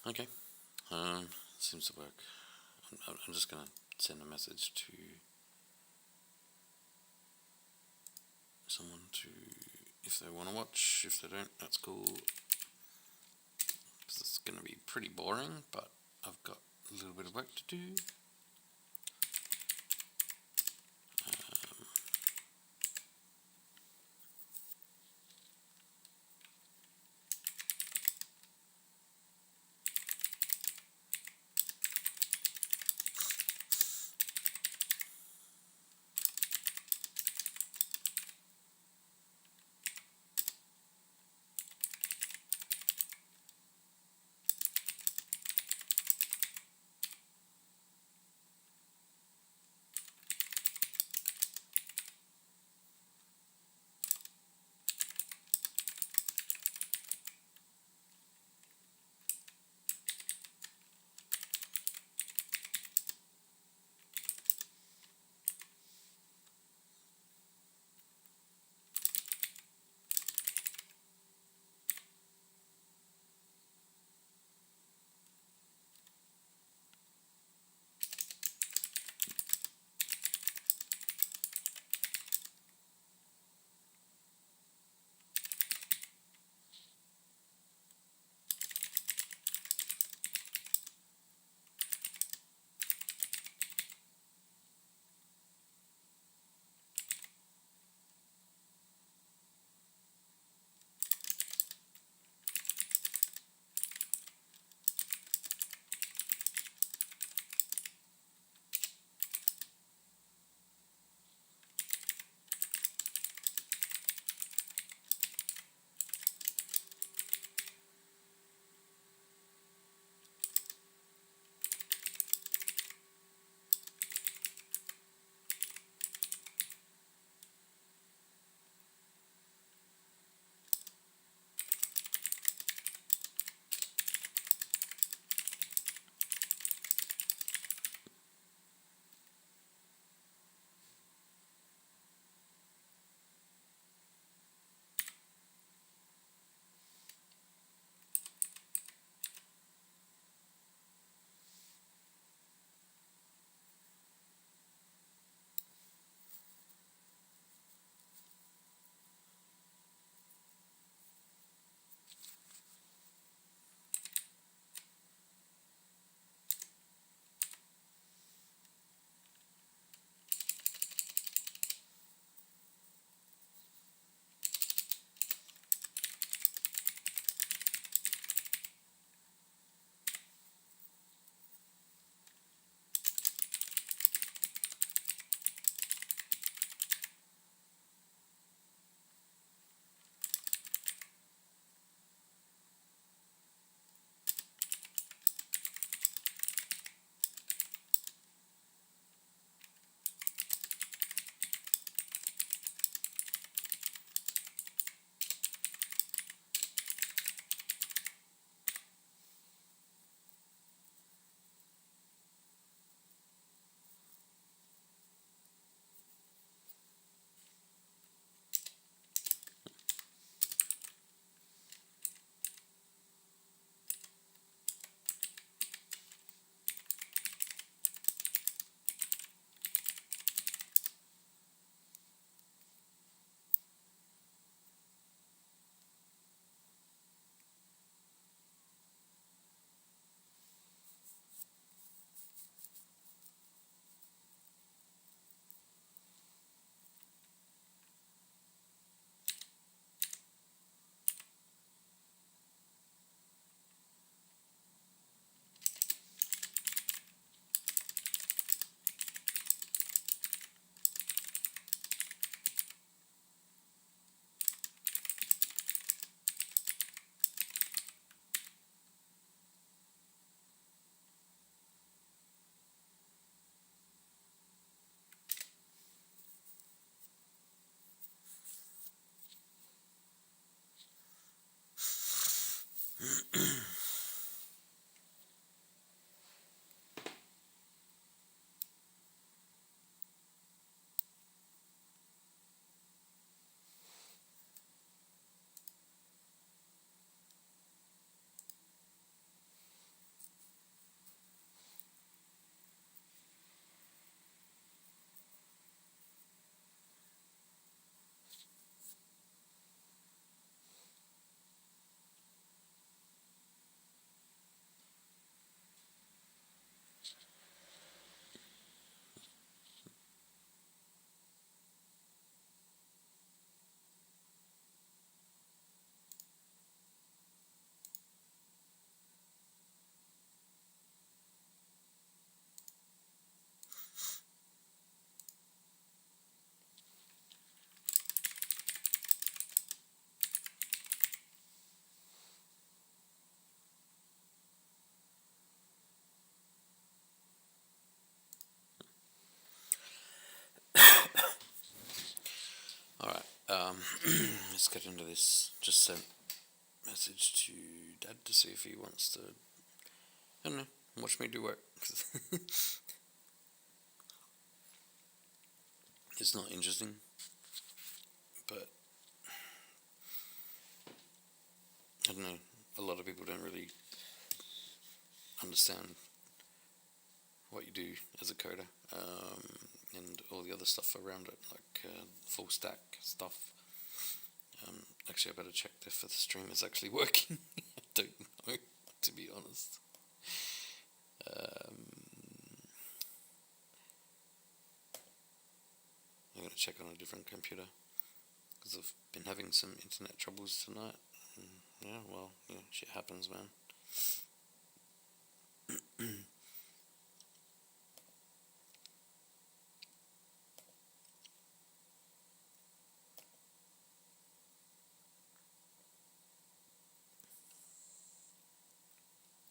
Okay. Seems to work. I'm just gonna send a message to someone to if they want to watch. If they don't, that's cool. Because it's gonna be pretty boring, but I've got a little bit of work to do. let's get into this. Just sent message to Dad to see if he wants to, I don't know, watch me do work. It's not interesting, but I don't know, a lot of people don't really understand what you do as a coder, and all the other stuff around it, like full stack stuff. Actually, I better check if the stream is actually working. I don't know, to be honest. I'm going to check on a different computer, because I've been having some internet troubles tonight. Yeah, well, yeah, shit happens, man.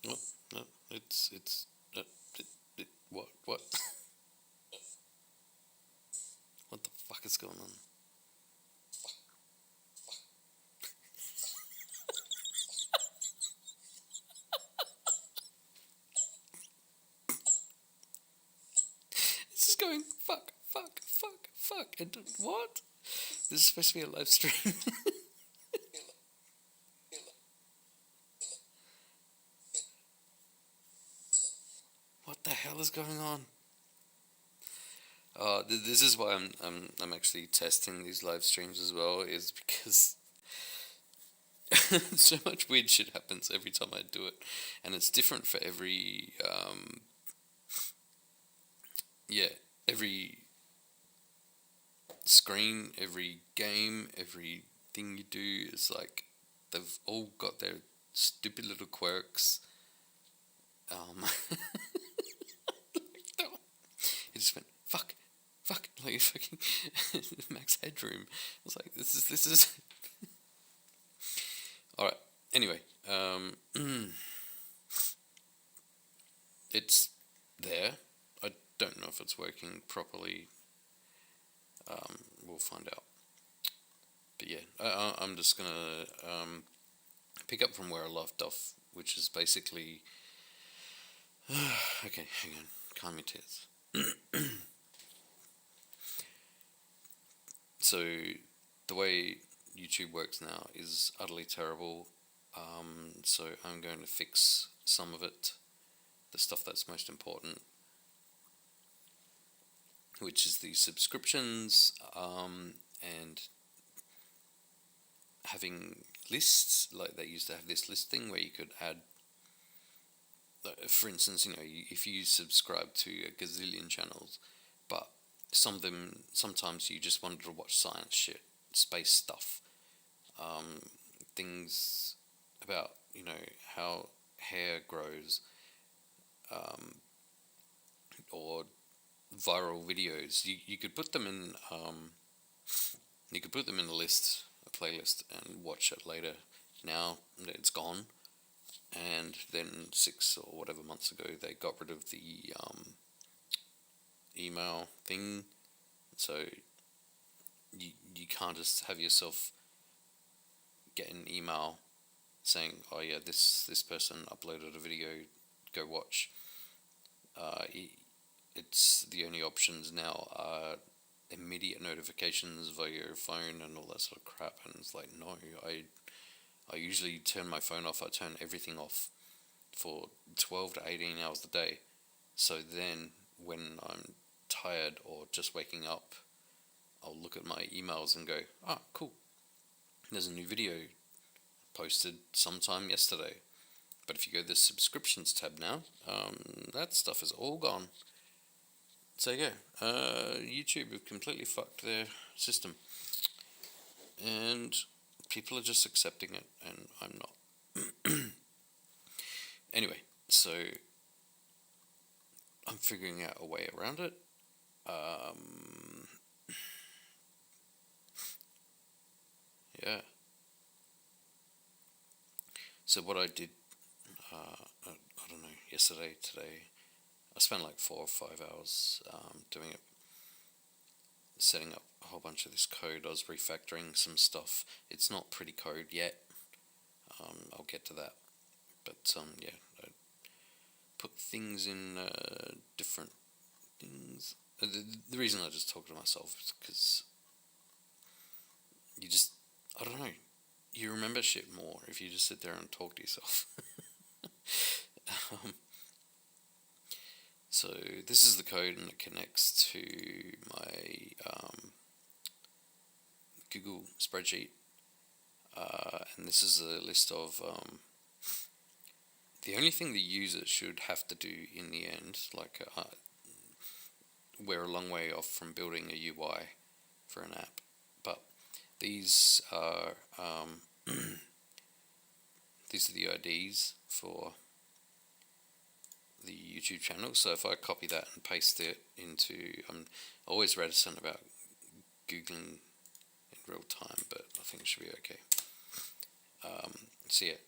Oh, no, it's, what, what the fuck is going on? It's just going, fuck, and what? This is supposed to be a live stream. What the hell is going on? This is why I'm actually testing these live streams as well, is because so much weird shit happens every time I do it, and it's different for every every screen, every game, everything you do is like they've all got their stupid little quirks. It just went fuck, like fucking max headroom. I was like, this is. All right. Anyway, it's there. I don't know if it's working properly. We'll find out. But yeah, I'm just gonna pick up from where I left off, which is basically. Okay, hang on. Calm your tears. So, the way YouTube works now is utterly terrible. So I'm going to fix some of it, the stuff that's most important, which is the subscriptions, and having lists. Like they used to have this list thing where you could add, for instance, if you subscribe to a gazillion channels, but some of them, sometimes you just wanted to watch science shit, space stuff, things about, how hair grows, or viral videos. You could put them in, a list, a playlist, and watch it later. Now it's gone, and then 6 or whatever months ago they got rid of the email thing, so you can't just have yourself get an email saying, oh yeah, this person uploaded a video, go watch. It's the only options now are immediate notifications via your phone and all that sort of crap, and it's like, no, I usually turn my phone off. I turn everything off for 12 to 18 hours a day, so then when I'm tired or just waking up, I'll look at my emails and go, cool, there's a new video posted sometime yesterday. But if you go to the subscriptions tab now, that stuff is all gone. So yeah, YouTube have completely fucked their system, and people are just accepting it, and I'm not. Anyway, so I'm figuring out a way around it. Yeah. So what I did, I don't know, today, I spent like 4 or 5 hours doing it. setting up a whole bunch of this code. I was refactoring some stuff. It's not pretty code yet. I'll get to that. But yeah, I put things in different things. The reason I just talk to myself is because you just, I don't know, you remember shit more if you just sit there and talk to yourself. So this is the code, and it connects to my Google spreadsheet, and this is a list of the only thing the user should have to do in the end. Like we're a long way off from building a UI for an app, but these are these are the IDs for the YouTube channel. So if I copy that and paste it into, I'm always reticent about Googling in real time, but I think it should be okay. So yeah,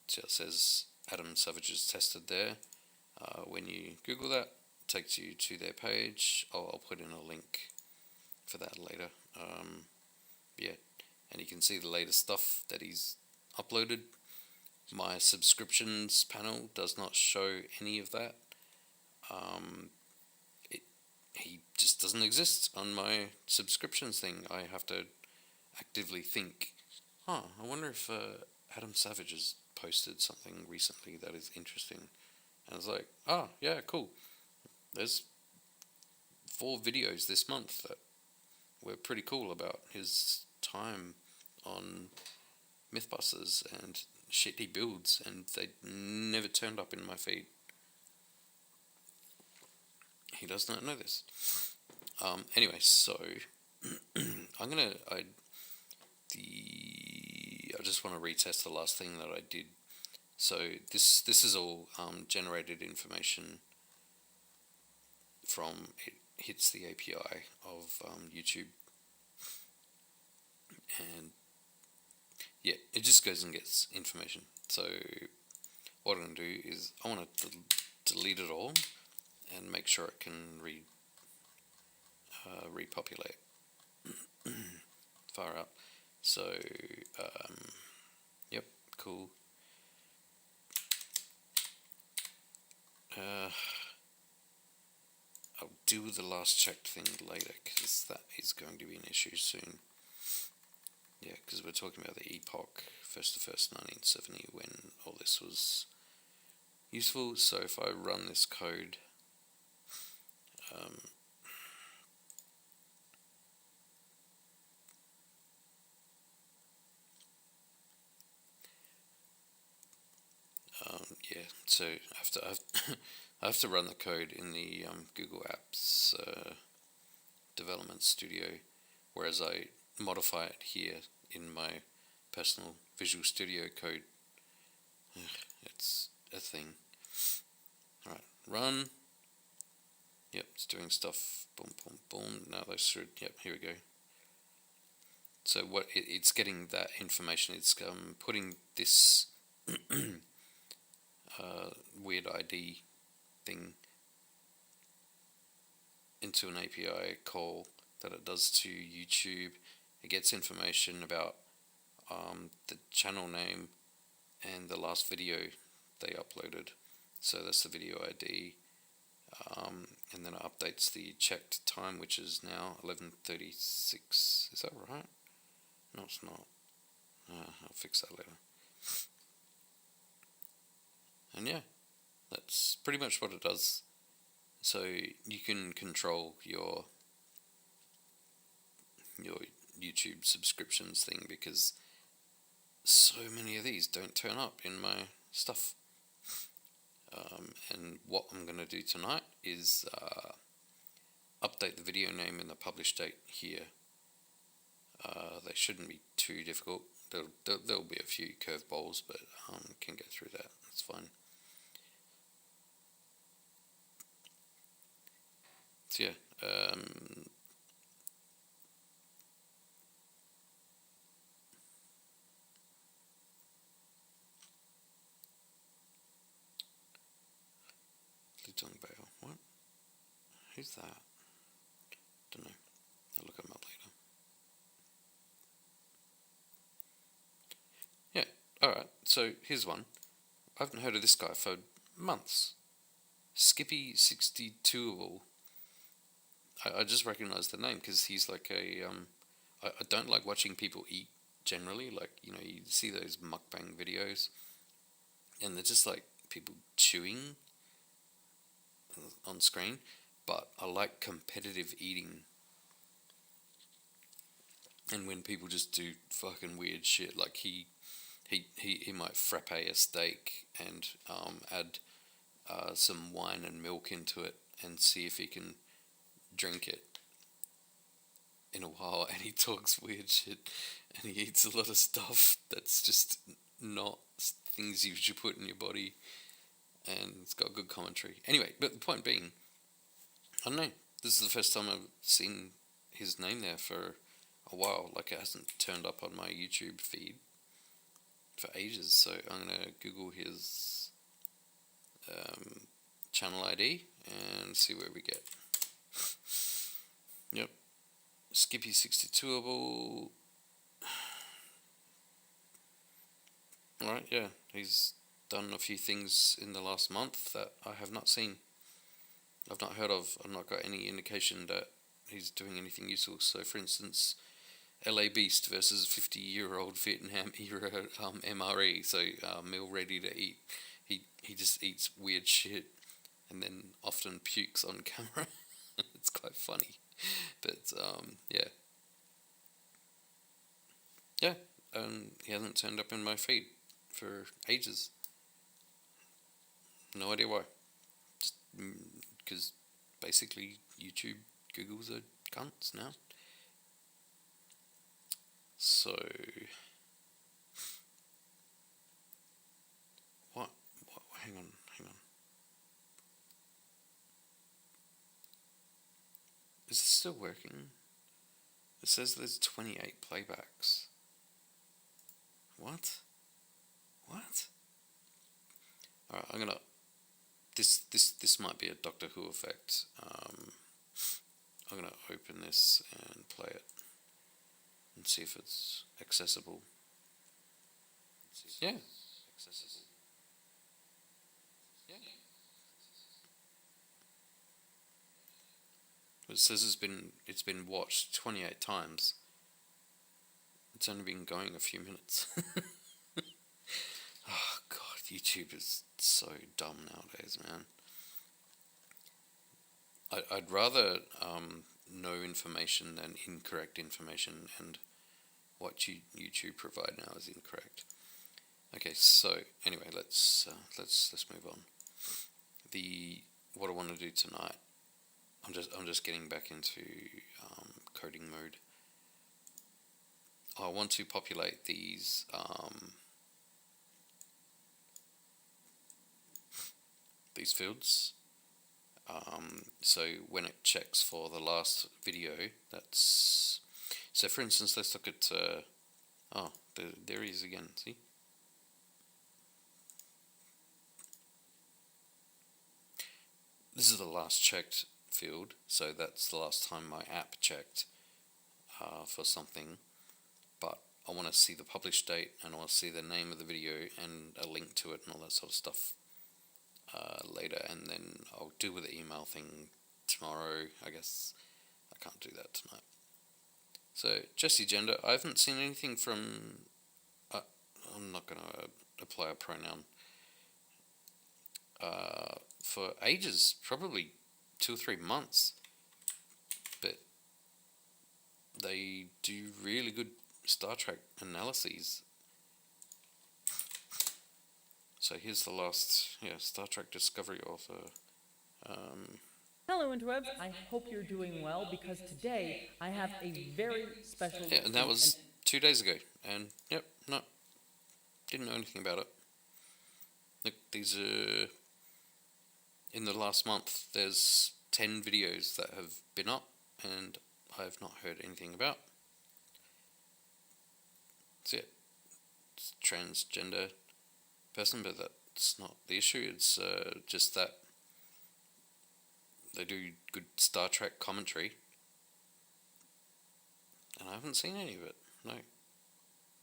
so it says Adam Savage's tested there. When you Google that, it takes you to their page. I'll put in a link for that later. Yeah, and you can see the latest stuff that he's uploaded. My subscriptions panel does not show any of that. He just doesn't exist on my subscriptions thing. I have to actively think, I wonder if Adam Savage has posted something recently that is interesting. And it's like, yeah, cool. There's 4 videos this month that were pretty cool about his time on Mythbusters and shit he builds, and they never turned up in my feed. He does not know this. Anyway, so I just want to retest the last thing that I did. So this is all generated information from, it hits the API of YouTube, and yeah, it just goes and gets information. So what I'm going to do is I want to delete it all and make sure it can repopulate. Far up. So yep, cool. I'll do the last checked thing later, because that is going to be an issue soon. Yeah, because we're talking about the epoch, 1st of 1st, 1970, when all this was useful. So if I run this code, yeah, so I have to run the code in the Google Apps Development Studio, whereas I modify it here in my personal Visual Studio Code. It's a thing. Alright, run. Yep, it's doing stuff. Boom, boom, boom. Now those should. Yep, here we go. So what it's getting that information. It's putting this weird ID thing into an API call that it does to YouTube. It gets information about the channel name and the last video they uploaded. So that's the video ID. And then it updates the checked time, which is now 11:36. Is that right? No, it's not. I'll fix that later. And yeah, that's pretty much what it does. So you can control your YouTube subscriptions thing, because so many of these don't turn up in my stuff. And what I'm going to do tonight is update the video name and the publish date here. They shouldn't be too difficult. There'll be a few curveballs, but can get through that. That's fine. So yeah, what? Who's that? Don't know. Alright, so here's one. I haven't heard of this guy for months. Skippy62able. I just recognize the name because he's like I don't like watching people eat generally. Like, you see those mukbang videos and they're just like people chewing on screen. But I like competitive eating. And when people just do fucking weird shit, like he might frappe a steak and add some wine and milk into it and see if he can drink it in a while, and he talks weird shit and he eats a lot of stuff that's just not things you should put in your body, and it's got good commentary. Anyway, but the point being, I don't know, this is the first time I've seen his name there for a while. Like, it hasn't turned up on my YouTube feed for ages, so I'm gonna Google his channel ID and see where we get. Yep, Skippy62able. Alright, yeah, he's done a few things in the last month that I have not seen. I've not heard of. I've not got any indication that he's doing anything useful. So, for instance, LA Beast versus 50-year-old Vietnam era MRE, so meal ready to eat. He just eats weird shit and then often pukes on camera. It's quite funny, but yeah. He hasn't turned up in my feed for ages. No idea why. Just because basically YouTube, Google's are cunts now. So what? Hang on. Is it still working? It says there's 28 playbacks. What? Alright, I'm gonna. This might be a Doctor Who effect. I'm gonna open this and play it and see if it's accessible. Yeah. Accessible. Yeah. It says it's been watched 28 times. It's only been going a few minutes. Oh god, YouTube is so dumb nowadays, man. I'd rather know information than incorrect information, and what YouTube provide now is incorrect. Okay, so anyway, let's move on. What I want to do tonight, I'm just getting back into coding mode. I want to populate these fields. So when it checks for the last video, that's so. For instance, let's look at. There he is again. See. This is the last checked field, so that's the last time my app checked for something. But I want to see the published date, and I want to see the name of the video and a link to it and all that sort of stuff later, and then I'll deal with the email thing tomorrow, I guess. I can't do that tonight. So, Jesse Gender, I haven't seen anything from... I'm not going to apply a pronoun. For ages, probably 2 or 3 months. But they do really good Star Trek analyses. So here's the last, Star Trek Discovery author. Hello, interwebs. I hope you're doing well, because today I have a very special... Yeah, and that was 2 days ago. And, yep, no, didn't know anything about it. Look, these are... In the last month, there's 10 videos that have been up, and I have not heard anything about. So yeah, it's transgender person, but that's not the issue. It's just that they do good Star Trek commentary, and I haven't seen any of it. No,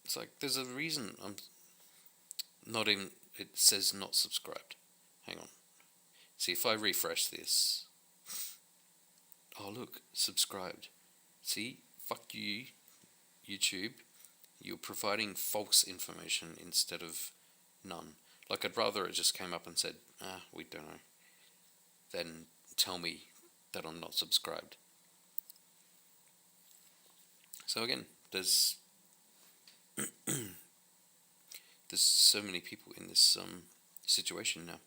it's like there's a reason not in. It says not subscribed. Hang on. See if I refresh this. Oh look, subscribed. See, fuck you, YouTube. You're providing false information instead of none. Like, I'd rather it just came up and said, we don't know, than tell me that I'm not subscribed. So again, there's so many people in this situation now.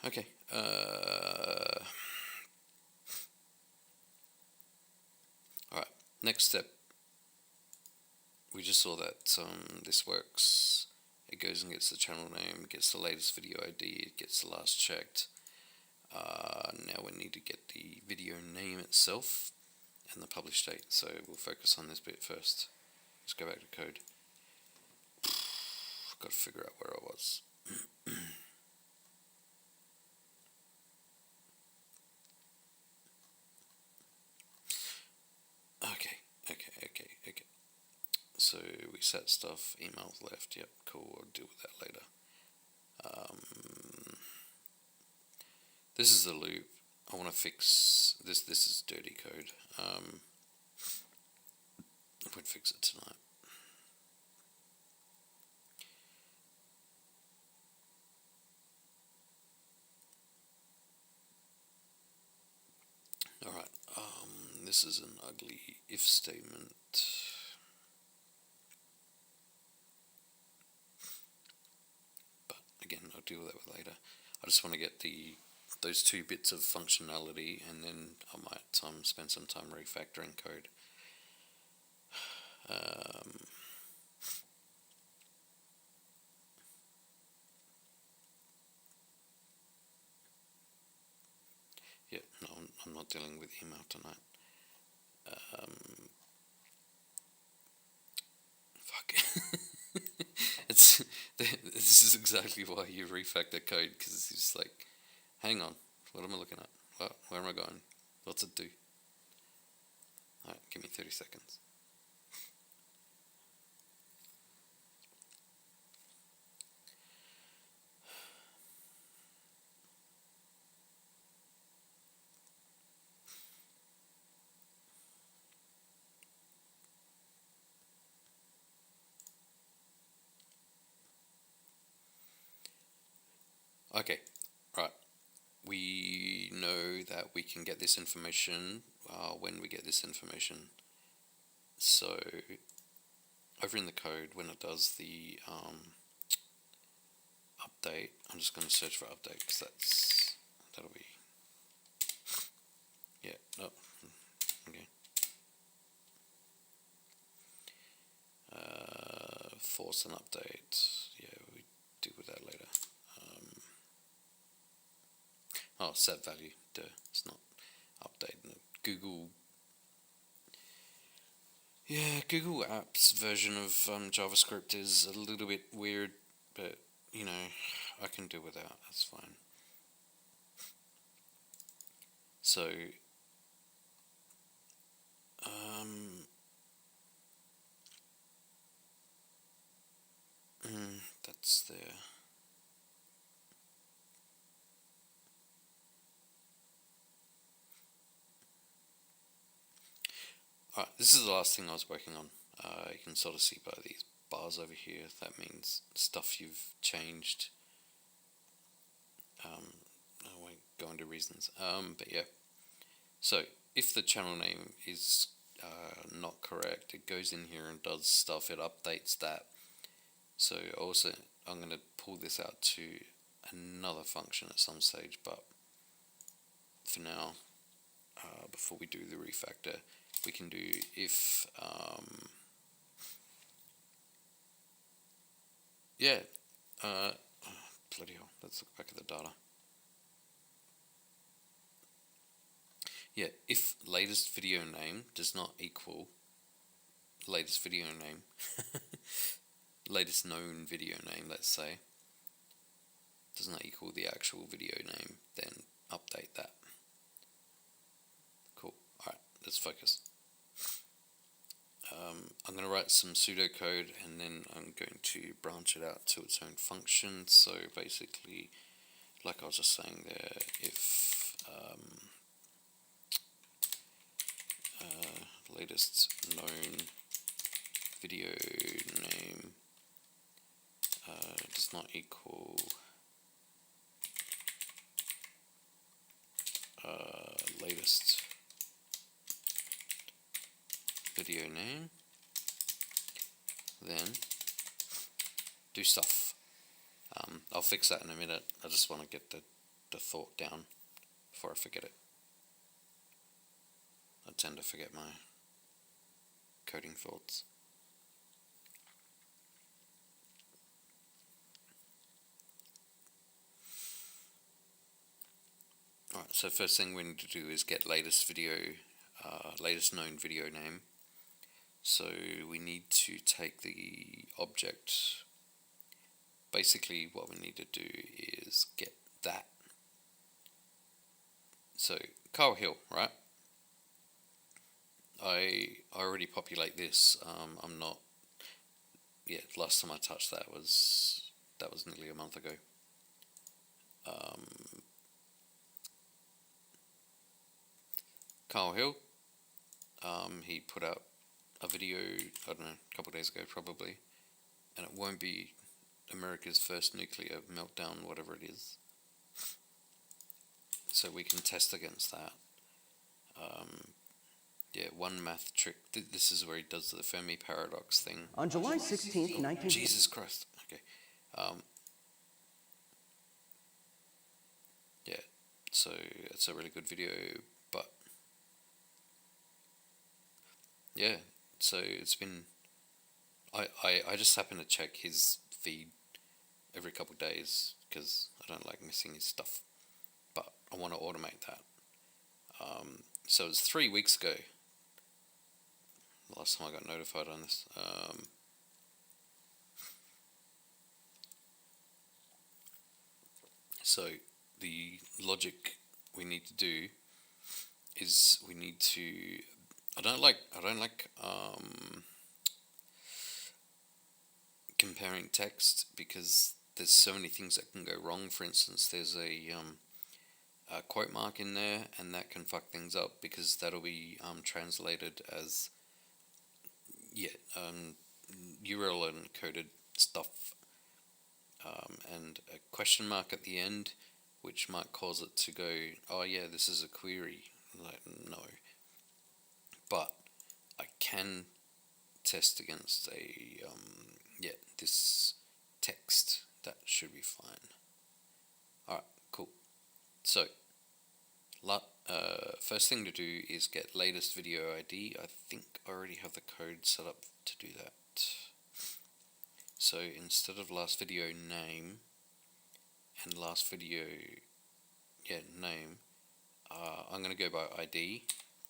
Okay. Alright, next step. We just saw that this works. It goes and gets the channel name, gets the latest video ID, it gets the last checked. Now we need to get the video name itself and the publish date. So we'll focus on this bit first. Let's go back to code. Got to figure out where I was. Okay. So we set stuff, emails left, yep, cool, I'll deal with that later. This is the loop. I want to fix this. This is dirty code. I would fix it tonight. Alright, this is an ugly if statement. But again, I'll deal with that later. I just want to get those two bits of functionality, and then I might spend some time refactoring code. Yeah, no, I'm not dealing with email tonight. Fuck. This is exactly why you refactor code, because it's just like, hang on, what am I looking at? Where am I going? What's it do? Alright, give me 30 seconds. Okay, right. We know that we can get this information when we get this information. So over in the code, when it does the update, I'm just going to search for update, because that'll be, yeah, no, okay. Force an update, yeah, we deal with that later. Set value, duh, it's not update. Google Apps version of JavaScript is a little bit weird, but you know, I can do without, that's fine. So that's there. Alright, this is the last thing I was working on. You can sort of see by these bars over here, that means stuff you've changed. I won't go into reasons, but yeah. So if the channel name is not correct, it goes in here and does stuff, it updates that. So also, I'm going to pull this out to another function at some stage, but for now, before we do the refactor, we can do if, bloody hell, let's look back at the data. Yeah, if latest video name does not equal latest video name, latest known video name, let's say, does not equal the actual video name, then update that. Cool. Alright, let's focus. I'm going to write some pseudocode, and then I'm going to branch it out to its own function. So basically, like I was just saying there, if latest known video name does not equal latest video name, then do stuff. I'll fix that in a minute. I just want to get the thought down before I forget it. I tend to forget my coding thoughts. Alright, so first thing we need to do is get latest known video name. So we need to take the object. Basically what we need to do is get that. So Carl Hill, right? I already populate this. I'm not. Yeah, last time I touched that was nearly a month ago. Carl Hill. He put out a video, I don't know, a couple of days ago probably, and it won't be America's first nuclear meltdown, whatever it is. So we can test against that. Yeah, one math trick. This is where he does the Fermi paradox thing. On July 16th, 19... Jesus Christ. Okay. Yeah, so it's a really good video, but yeah, so it's been... I just happen to check his feed every couple of days because I don't like missing his stuff, but I want to automate that. So it was 3 weeks ago. The last time I got notified on this. So the logic we need to do is we need to. I don't like comparing text because there's so many things that can go wrong. For instance, there's a quote mark in there, and that can fuck things up because that'll be translated as URL encoded stuff, and a question mark at the end, which might cause it to go, oh yeah, this is a query. Like, no, but I can test against this text. That should be fine. Alright, cool. So first thing to do is get latest video ID. I think I already have the code set up to do that. So instead of last video name and last video name, I'm going to go by ID.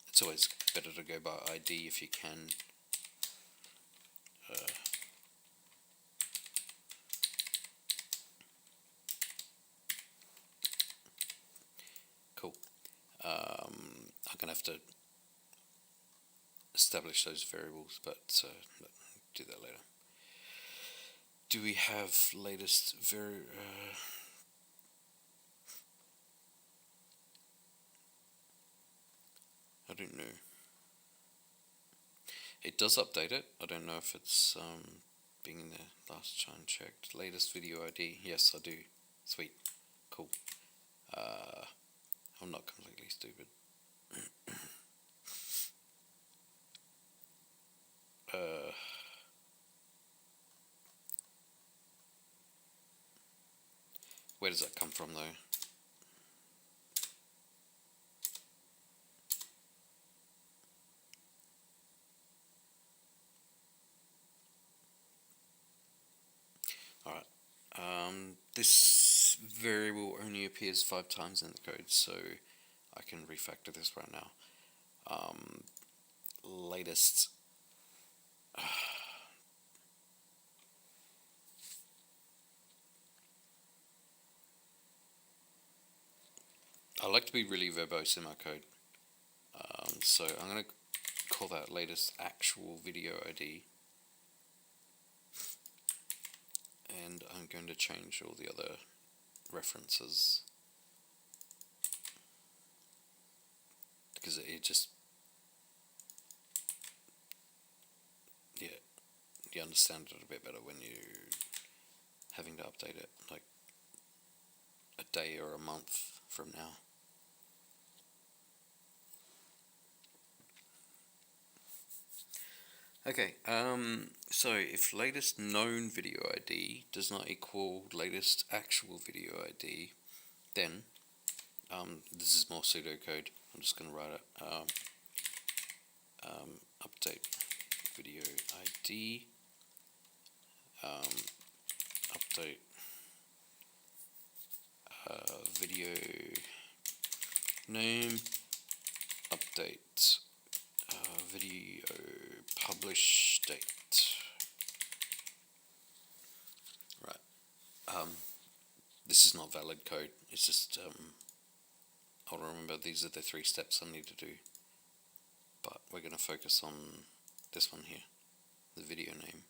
It's always better to go by ID if you can. Cool. I'm going to have to establish those variables, but do that later. Do we have latest I don't know. It does update it. I don't know if it's being in there. Last time checked. Latest video ID. Yes, I do. Sweet. Cool. I'm not completely stupid. Where does that come from, though? Alright. This variable only appears 5 times in the code, so I can refactor this right now. Latest. I like to be really verbose in my code, so I'm going to call that latest actual video ID. And I'm going to change all the other references because it just, yeah, you understand it a bit better when you're having to update it like a day or a month from now. Okay, so if latest known video ID does not equal latest actual video ID, then, this is more pseudocode, I'm just going to write it, update video ID, update video name, update video publish date. Right. This is not valid code. It's just I'll remember these are the 3 steps I need to do. But we're going to focus on this one here, the video name.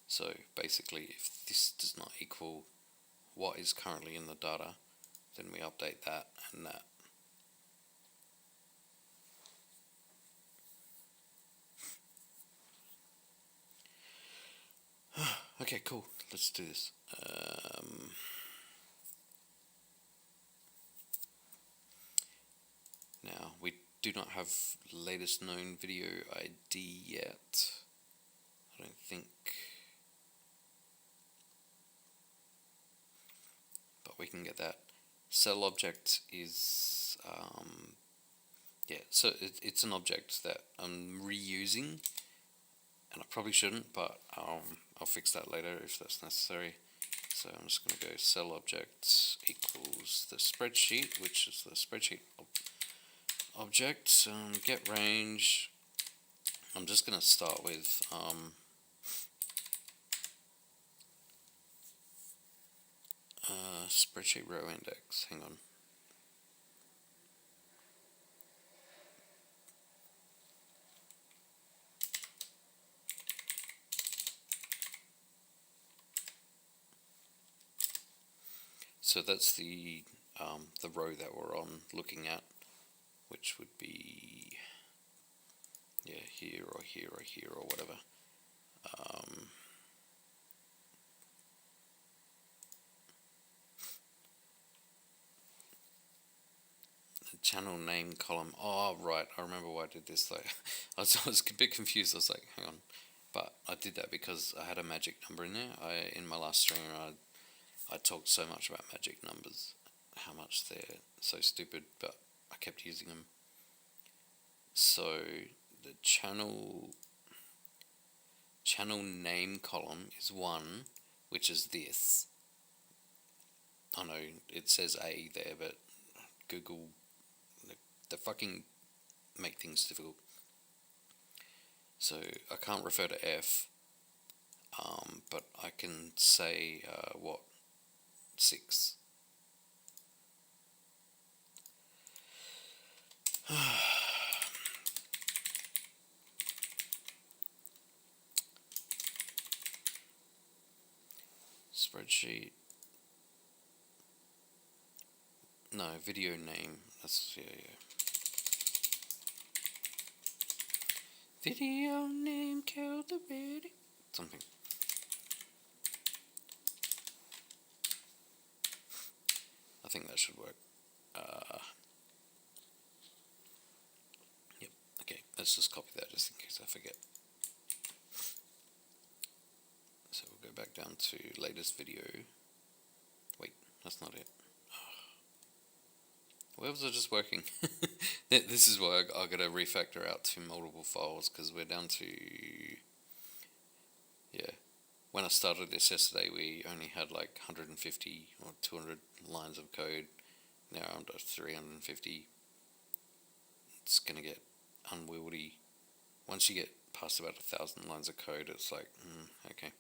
So basically, if this does not equal what is currently in the data, then we update that and that. Okay, cool. Let's do this. Now, we do not have latest known video ID yet. I don't think. But we can get that. Cell object is, yeah, so it's an object that I'm reusing. And I probably shouldn't, but I'll fix that later if that's necessary. So I'm just going to go cell objects equals the spreadsheet, which is the spreadsheet object. Get range. I'm just going to start with spreadsheet row index. Hang on. So that's the row that we're on looking at, which would be, yeah, here or here or here or whatever. The channel name column. Oh, right. I remember why I did this. Like, I was a bit confused. I was like, hang on. But I did that because I had a magic number in there. In my last stream, I talked so much about magic numbers, how much they're so stupid, but I kept using them. So the channel name column is 1, which is this. I know it says A there, but Google, they fucking make things difficult. So I can't refer to F, but I can say, 6. Spreadsheet. No, video name. That's, yeah. Video name killed the video. Something. I think that should work. Yep. Okay, let's just copy that just in case I forget. So we'll go back down to latest video. Wait, that's not it. Why was it just working? This is why I gotta refactor out to multiple files, because we're down to, yeah, when I started this yesterday we only had like 150 or 200 lines of code. Now I'm to 350. It's gonna get unwieldy. Once you get past about 1,000 lines of code, it's like, okay.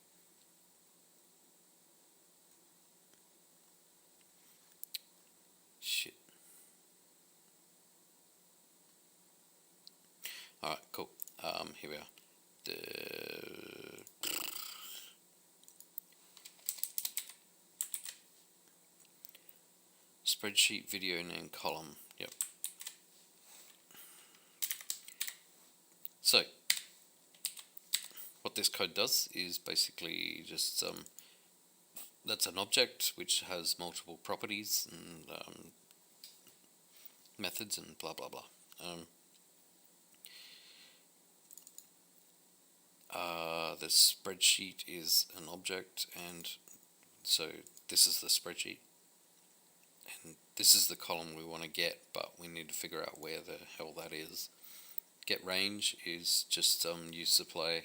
Shit. Alright, cool. Here we are. The spreadsheet video name column. Yep. So what this code does is basically just that's an object which has multiple properties and methods and blah blah blah. The spreadsheet is an object, and so this is the spreadsheet, and this is the column we want to get, but we need to figure out where the hell that is. Get range is just you supply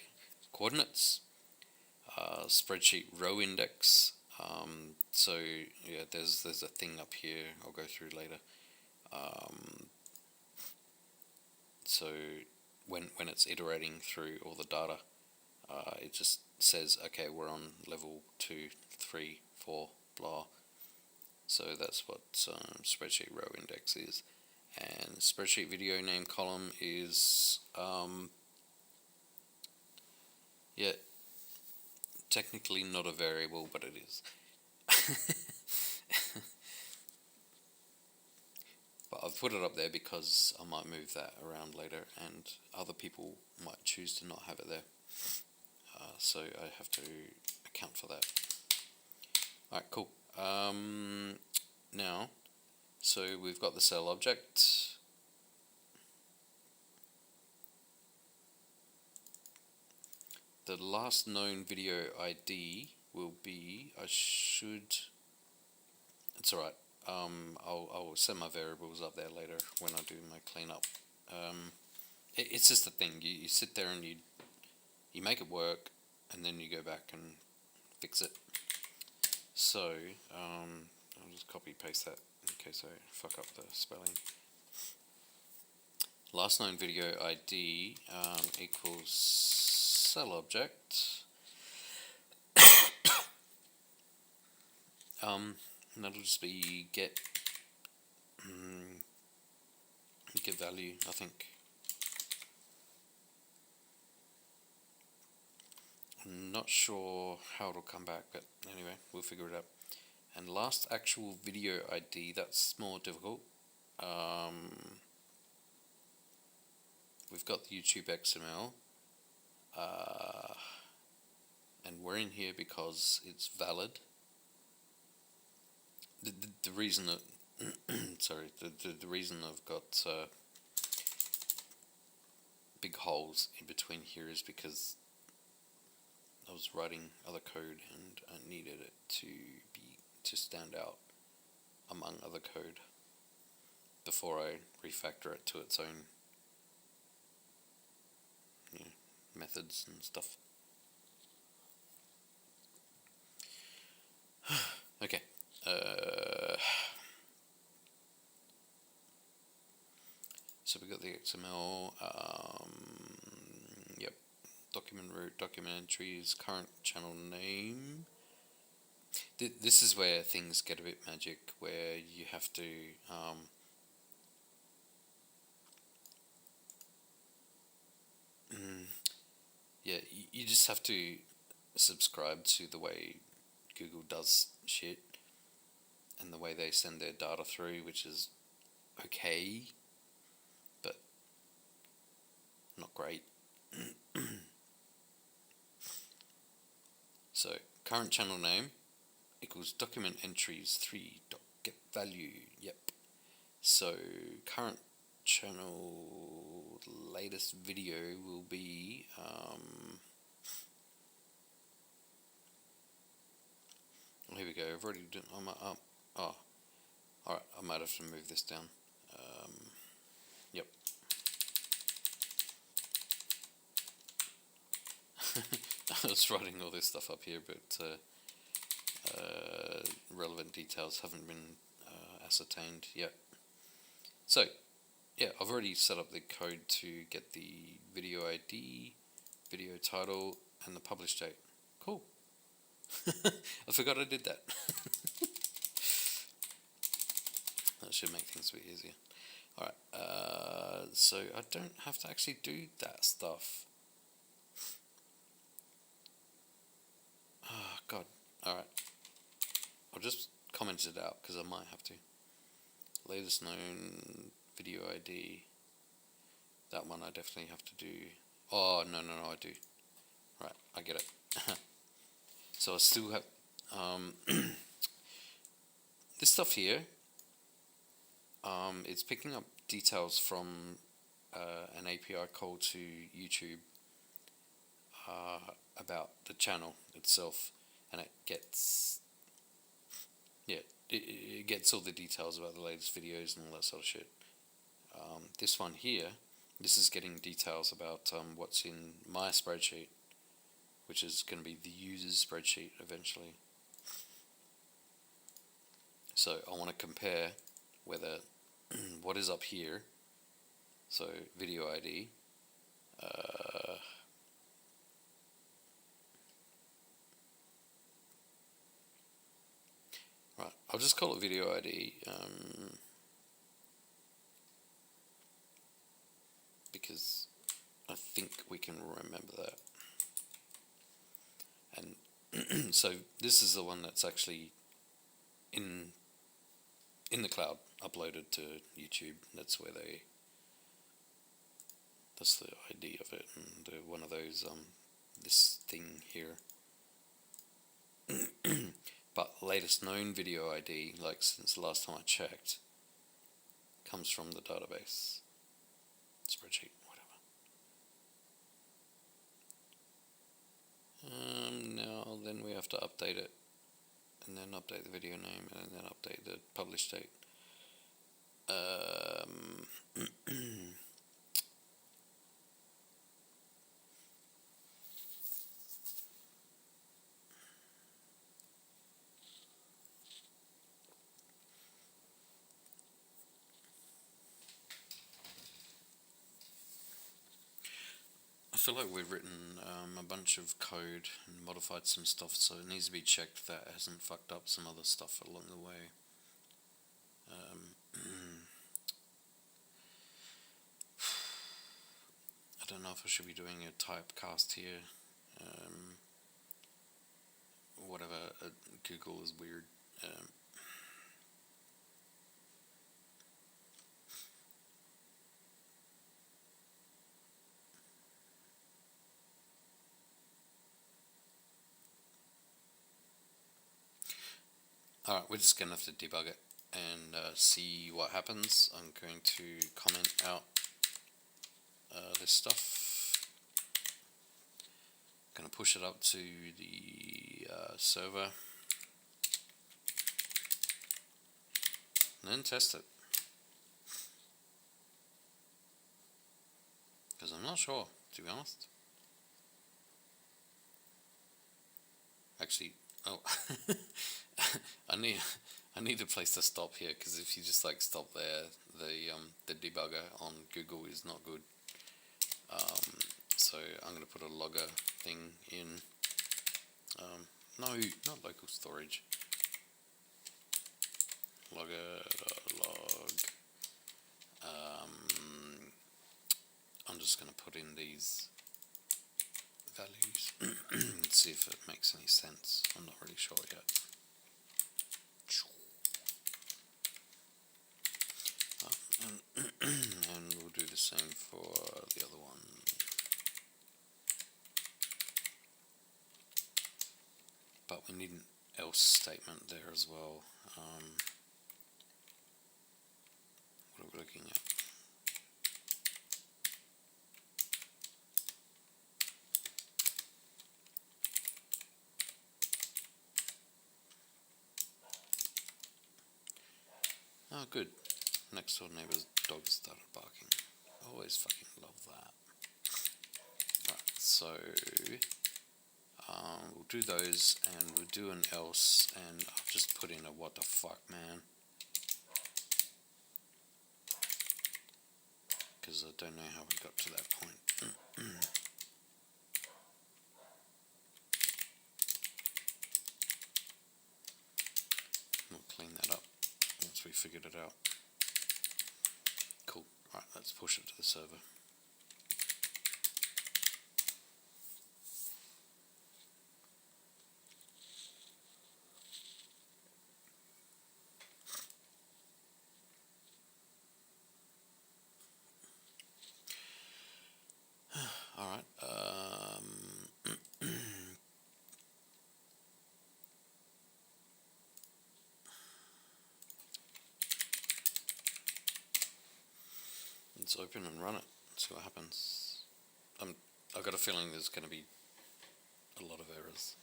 coordinates. Spreadsheet row index. So yeah, there's a thing up here I'll go through later. So when it's iterating through all the data, it just says, okay, we're on level 2, 3, 4, blah. So that's what spreadsheet row index is. And spreadsheet video name column is yeah, technically not a variable, but it is. But I've put it up there because I might move that around later, and other people might choose to not have it there. So I have to account for that. Alright, cool. Now, so we've got the cell object. The last known video ID will be, it's alright, I'll set my variables up there later when I do my cleanup. It's just a thing, you sit there and you make it work, and then you go back and fix it. So, I'll just copy paste that in case I fuck up the spelling. Last known video ID equals cell object. And that'll just be get value, I think. I'm not sure how it'll come back, but anyway, we'll figure it out. And last actual video ID, that's more difficult. We've got the YouTube XML, and we're in here because it's valid. The reason that sorry, the reason I've got big holes in between here is because I was writing other code and I needed it to stand out among other code before I refactor it to its own methods and stuff. Okay. So we got the XML. Yep. Document root, document entries, current channel name. This is where things get a bit magic, where you have to yeah, you just have to subscribe to the way Google does shit and the way they send their data through, which is okay, but not great. So current channel name equals document entries 3.getValue. Yep. So current channel latest video will be here we go. I've already done. Oh, alright. I might have to move this down. Yep. I was writing all this stuff up here, but relevant details haven't been ascertained yet. So, yeah, I've already set up the code to get the video ID, video title, and the publish date. Cool. I forgot I did that. That should make things a bit easier. Alright, so I don't have to actually do that stuff. Oh, God. Alright. I'll just comment it out, because I might have to. Latest known video ID. That one I definitely have to do. Oh, no, I do. Right, I get it. So I still have... this stuff here, it's picking up details from an API call to YouTube about the channel itself, and it gets, it gets all the details about the latest videos and all that sort of shit. This one here, this is getting details about what's in my spreadsheet, which is going to be the user's spreadsheet eventually. So I want to compare whether what is up here, so video ID, right, I'll just call it video ID, because I think we can remember that. And so this is the one that's actually in the cloud, uploaded to YouTube. That's where that's the ID of it, and one of those this thing here. But latest known video ID, like since the last time I checked, comes from the database, spreadsheet, whatever. Now then we have to update it, and then update the video name, and then update the publish date. I feel like we've written a bunch of code and modified some stuff, so it needs to be checked that it hasn't fucked up some other stuff along the way. I don't know if I should be doing a typecast here. Whatever, Google is weird. Alright, we're just going to have to debug it and see what happens. I'm going to comment out this stuff. Going to push it up to the server and then test it, because I'm not sure, to be honest. Actually, oh, I need a place to stop here, because if you just like stop there, the debugger on Google is not good. So I'm going to put a logger thing in. No, not local storage. Logger.log. I'm just going to put in these values and see if it makes any sense. I'm not really sure yet. And we'll do the same for the other one. But we need an else statement there as well. What are we looking at? Oh, good. Next door neighbor's dog started barking. Always fucking love that. Right, so we'll do those, and we'll do an else, and I'll just put in a what the fuck, man. Because I don't know how we got to that point. We'll clean that up once we figured it out. Right, let's push it to the server. Alright, let's open and run it, see what happens. I've got a feeling there's going to be a lot of errors.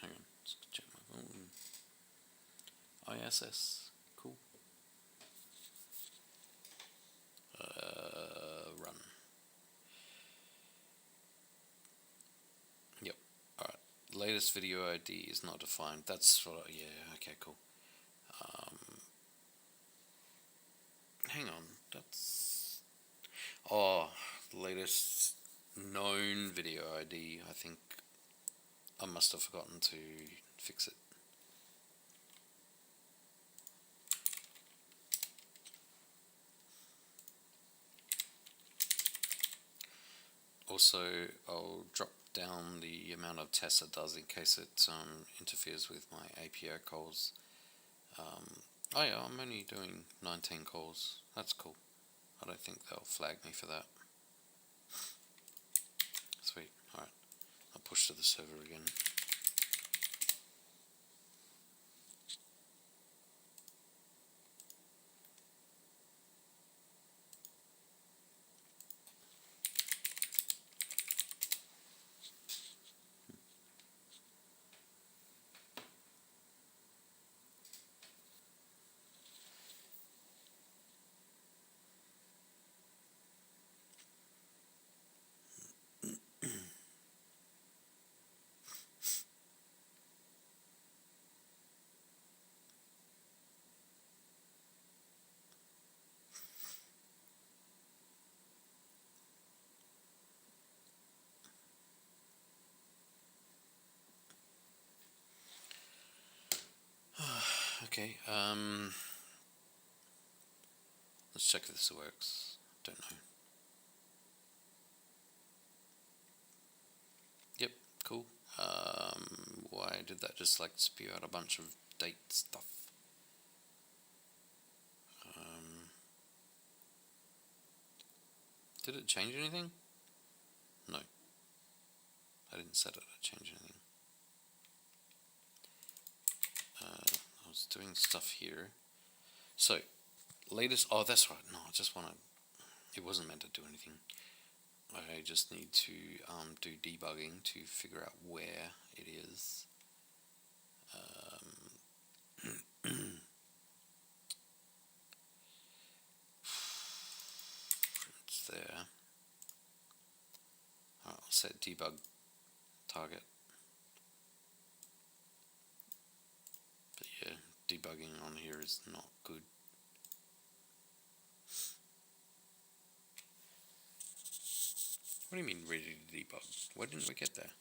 Hang on, let's check my phone. ISS, cool. Run. Yep. Alright. Latest video ID is not defined. That's what yeah, okay, cool. Hang on, that's... Oh, latest known video ID. I think I must have forgotten to fix it. Also, I'll drop down the amount of tests it does in case it interferes with my API calls. Oh yeah, I'm only doing 19 calls. That's cool. I don't think they'll flag me for that. Sweet. Alright. I'll push to the server again. Okay, let's check if this works. Don't know. Yep, cool. Why did that just like spew out a bunch of date stuff? Did it change anything? No. I didn't set it to change anything. I was doing stuff here. So, latest... Oh, that's right. No, I just want to... It wasn't meant to do anything. I just need to do debugging to figure out where it is. It's there. I'll set debug target. But yeah, debugging on here is not good. What do you mean ready to debug? Why didn't we get there?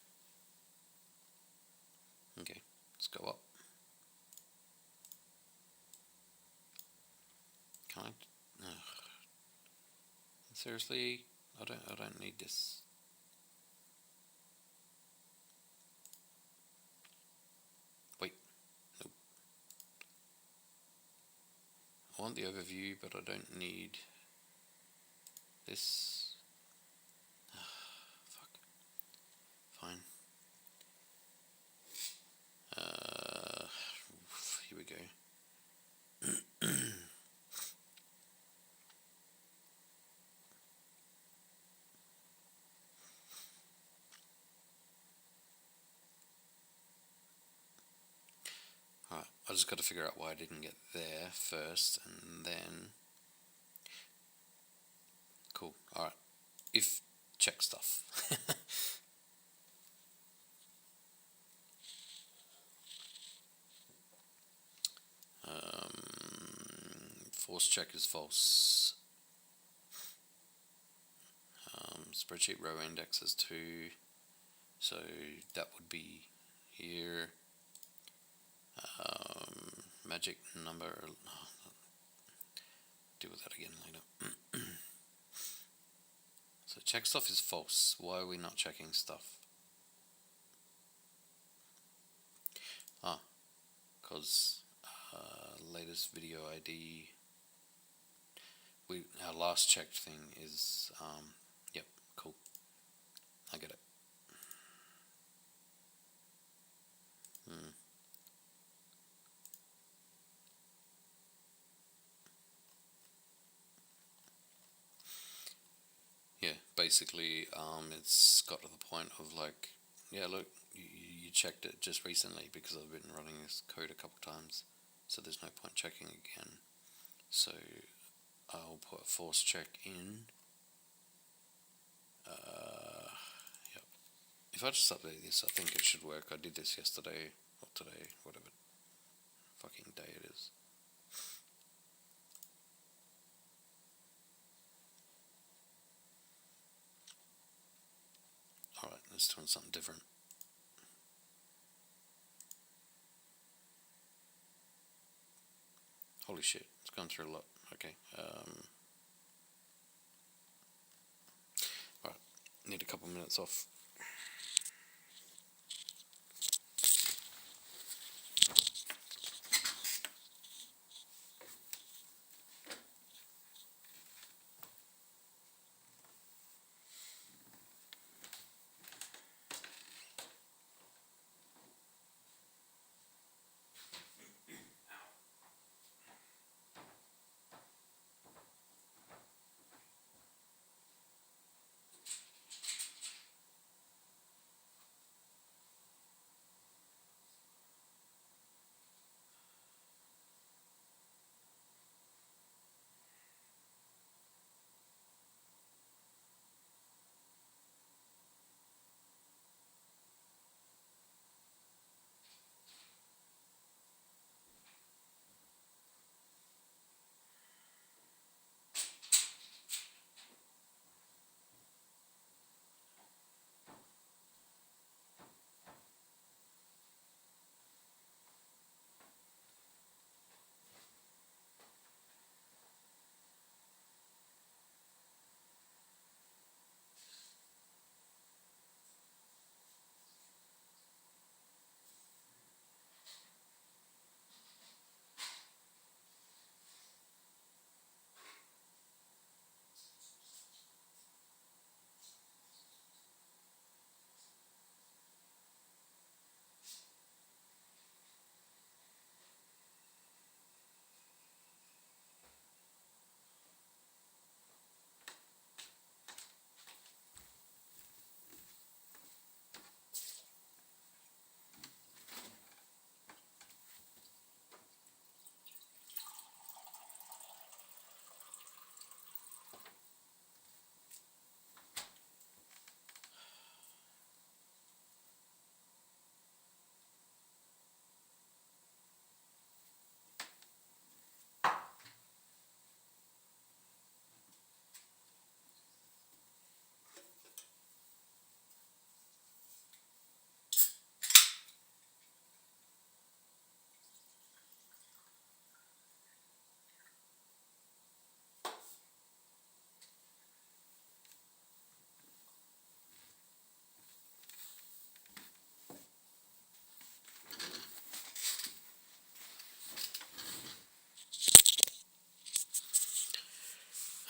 Okay, let's go up. Can I? Ugh. Seriously, I don't need this. Wait, nope. I want the overview, but I don't need this. Fuck. Fine. Here we go. Alright, I just got to figure out why I didn't get there first, and then... Cool, alright. If check stuff. Force check is false. Spreadsheet row index is 2, so that would be here. magic number. Deal with that again later. So check stuff is false. Why are we not checking stuff? Because latest video ID. Our last checked thing is yep, cool. I get it. Yeah, basically, it's got to the point of like, yeah, look, you checked it just recently because I've been running this code a couple times, so there's no point checking again. So I'll put a force check in. Yep. If I just update this, I think it should work. I did this yesterday or today, whatever fucking day it is. Alright, let's doing something different. Holy shit, it's gone through a lot. Okay. Alright, need a couple minutes off.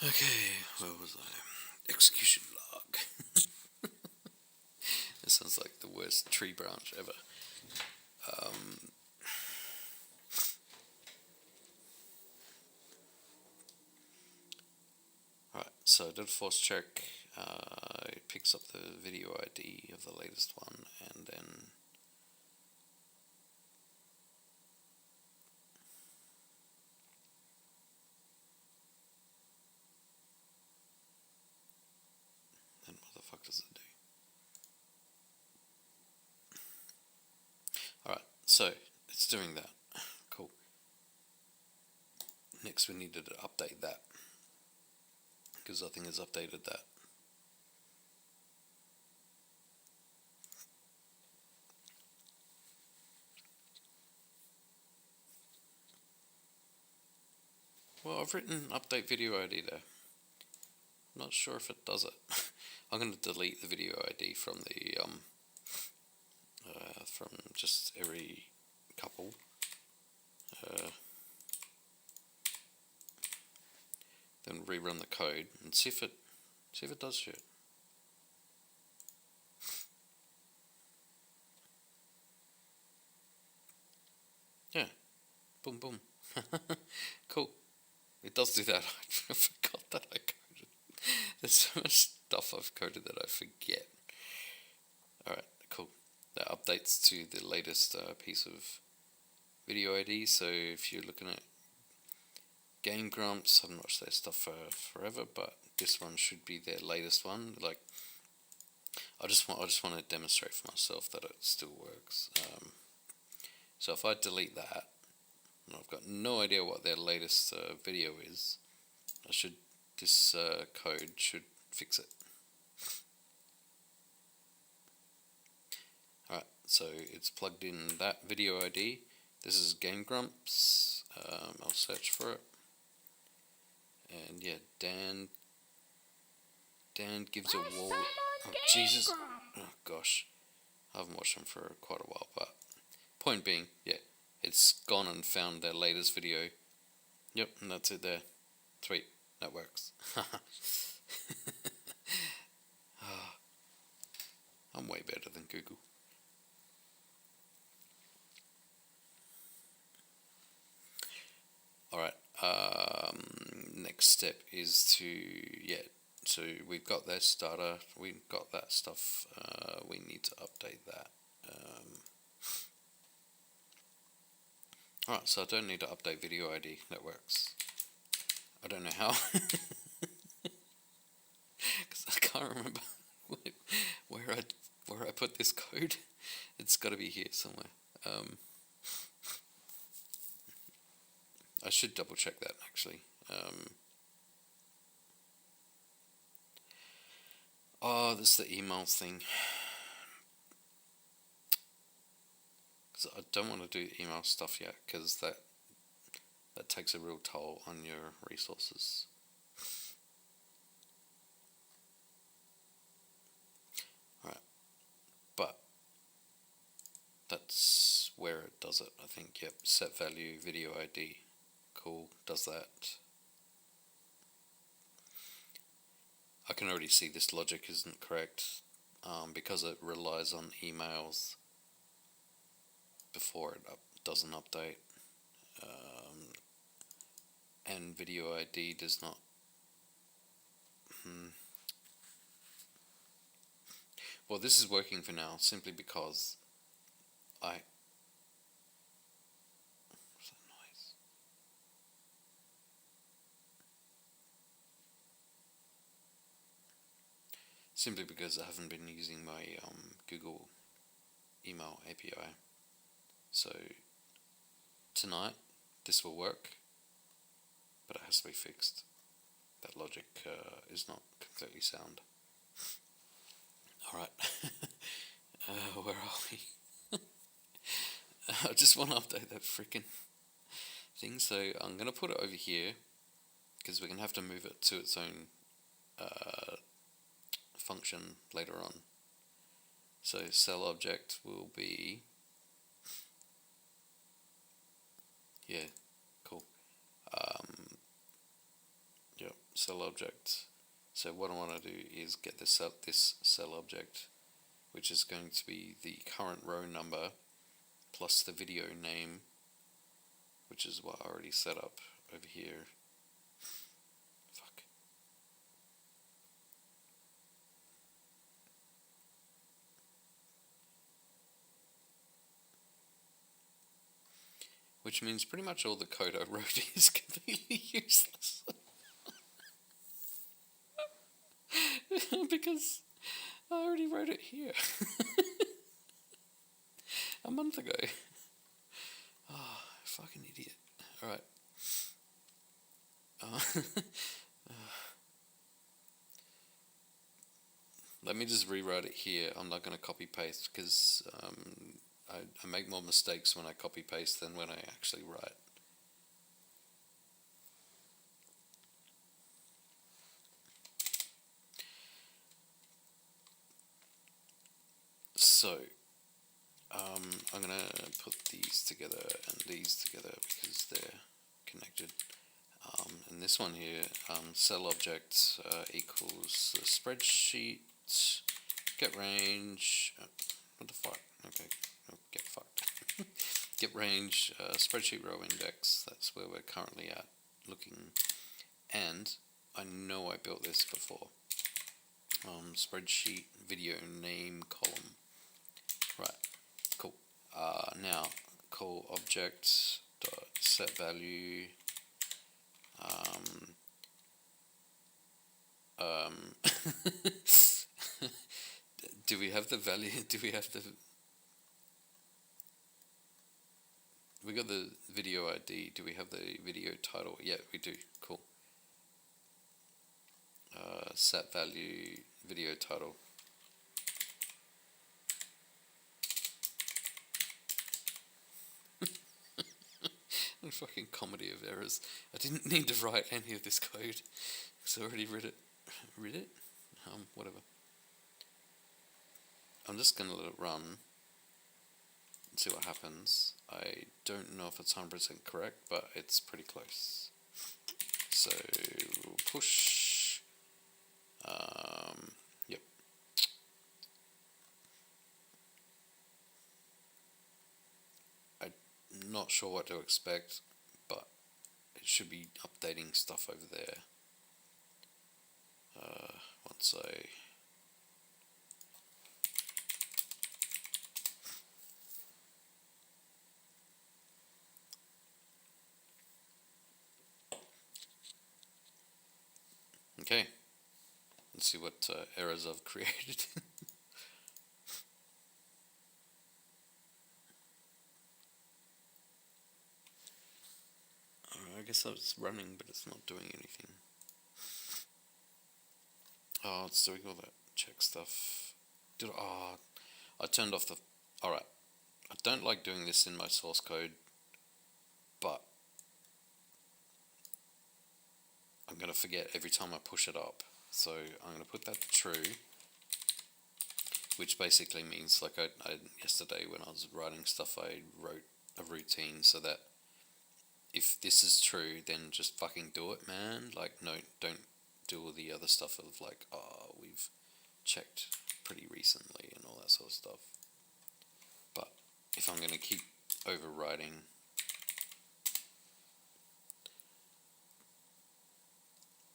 Okay, where was I? Execution log. This sounds like the worst tree branch ever. Alright, so I did a force check. It picks up the video ID of the latest one, and then what the fuck does it do? Alright, so it's doing that. Cool. Next we needed to update that, because I think it's updated that. Oh, I've written update video ID there. Not sure if it does it. I'm going to delete the video ID from the from just every couple. Then rerun the code and see if it does shit. Yeah, boom boom. Cool. It does do that. I forgot that I coded. There's so much stuff I've coded that I forget. Alright, cool. That updates to the latest piece of video ID. So if you're looking at Game Grumps, I haven't watched their stuff for forever, but this one should be their latest one. Like, I just want to demonstrate for myself that it still works. So if I delete that, and I've got no idea what their latest video is, this code should fix it. Alright, so it's plugged in that video ID. This is Game Grumps. I'll search for it. And yeah, Dan gives a wall. Oh Jesus! Oh gosh, I haven't watched them for quite a while. But point being, yeah, it's gone and found their latest video. Yep, and that's it there. Sweet, that works. I'm way better than Google. Alright, next step is to, so we've got that starter, we've got that stuff, we need to update that. Alright, so I don't need to update video ID, that works. I don't know how, because I can't remember where I put this code. It's got to be here somewhere. I should double check that actually. Oh, this is the email thing. Because I don't want to do email stuff yet, because that takes a real toll on your resources. Alright, but that's where it does it, I think. Yep, set value video ID. Cool, does that. I can already see this logic isn't correct because it relies on emails before it doesn't update, and video ID does not. Well, this is working for now simply because what's that noise? Simply because I haven't been using my Google email API. So tonight this will work, but it has to be fixed. That logic is not completely sound. Alright, where are we? I just want to update that freaking thing, so I'm going to put it over here, because we're going to have to move it to its own function later on. So cell object will be, yeah, cool. Yep, cell object. So what I want to do is get this cell object, which is going to be the current row number plus the video name, which is what I already set up over here. Fuck. Which means pretty much all the code I wrote is completely useless. Because I already wrote it here a month ago. Oh, fucking idiot. Alright. Let me just rewrite it here. I'm not going to copy paste because I make more mistakes when I copy paste than when I actually write. So I'm gonna put these together and these together because they're connected. And this one here, cell object equals the spreadsheet get range. What the fuck? Okay, get fucked. Get range spreadsheet row index. That's where we're currently at looking. And I know I built this before. Spreadsheet video name column. Right. Cool. Now call object dot set value. Do we have the value? Do we have the? We got the video ID. Do we have the video title? Yeah, we do. Cool. Set value video title. A fucking comedy of errors. I didn't need to write any of this code because I already read it. Read it? Whatever. I'm just gonna let it run and see what happens. I don't know if it's 100% correct, but it's pretty close. So we'll push. Yep. I'm not sure what to expect, but it should be updating stuff over there. Once I okay, let's see what errors I've created. I guess it's running, but it's not doing anything. Oh, it's doing all that check stuff. I turned off the. Alright, I don't like doing this in my source code, but I'm going to forget every time I push it up. So I'm going to put that to true, which basically means, like I yesterday when I was writing stuff, I wrote a routine so that if this is true, then just fucking do it, man. Like, no, don't do all the other stuff of like, oh, we've checked pretty recently and all that sort of stuff. But if I'm going to keep overwriting,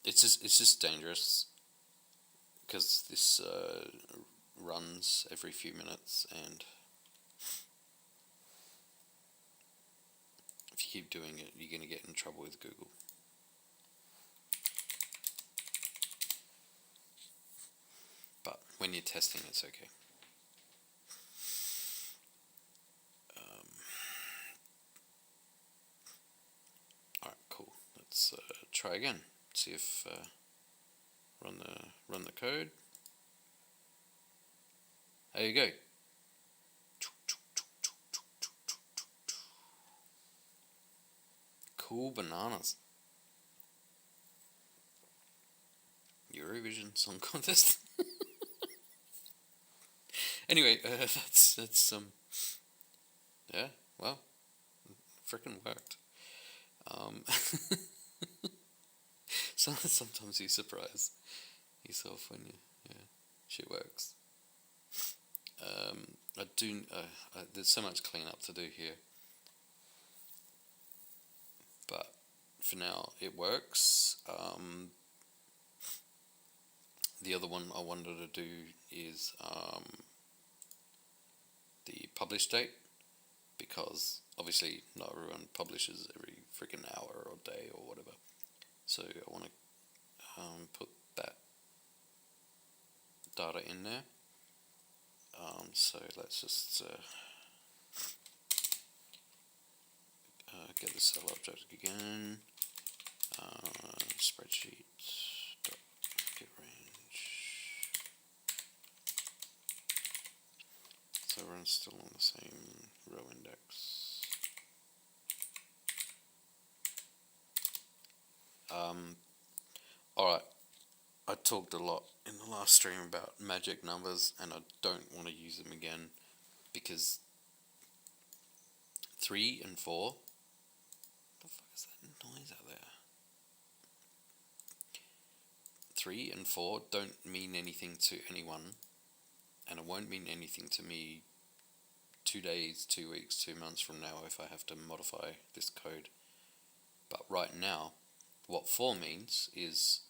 it's just dangerous because this runs every few minutes, and if you keep doing it, you're going to get in trouble with Google. But when you're testing, it's okay. Alright, cool. Let's try again. See if run the code. There you go. Cool bananas. Eurovision Song Contest. Anyway, that's yeah, well, frickin' worked. Sometimes you surprise yourself when shit works. There's so much cleanup to do here, but for now it works. The other one I wanted to do is the publish date, because obviously not everyone publishes every freaking hour or day or whatever. So I want to put that data in there. So let's just get the cell object again. Spreadsheet dot get range. So we're still on the same row index. Alright, I talked a lot in the last stream about magic numbers, and I don't want to use them again because 3 and 4. What the fuck is that noise out there? 3 and 4 don't mean anything to anyone, and it won't mean anything to me 2 days, 2 weeks, 2 months from now if I have to modify this code. But right now, what 4 means is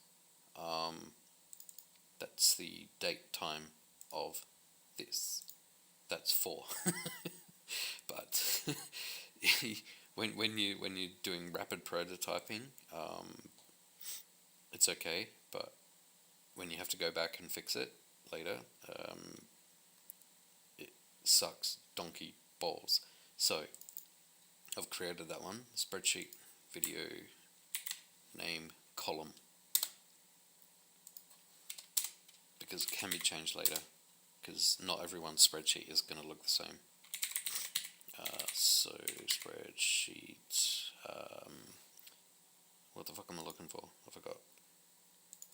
that's the date time of this. That's 4. But when you're doing rapid prototyping, it's okay. But when you have to go back and fix it later, it sucks donkey balls. So I've created that one, spreadsheet video name column, because it can be changed later, because not everyone's spreadsheet is going to look the same. So spreadsheet, what the fuck am I looking for? I forgot.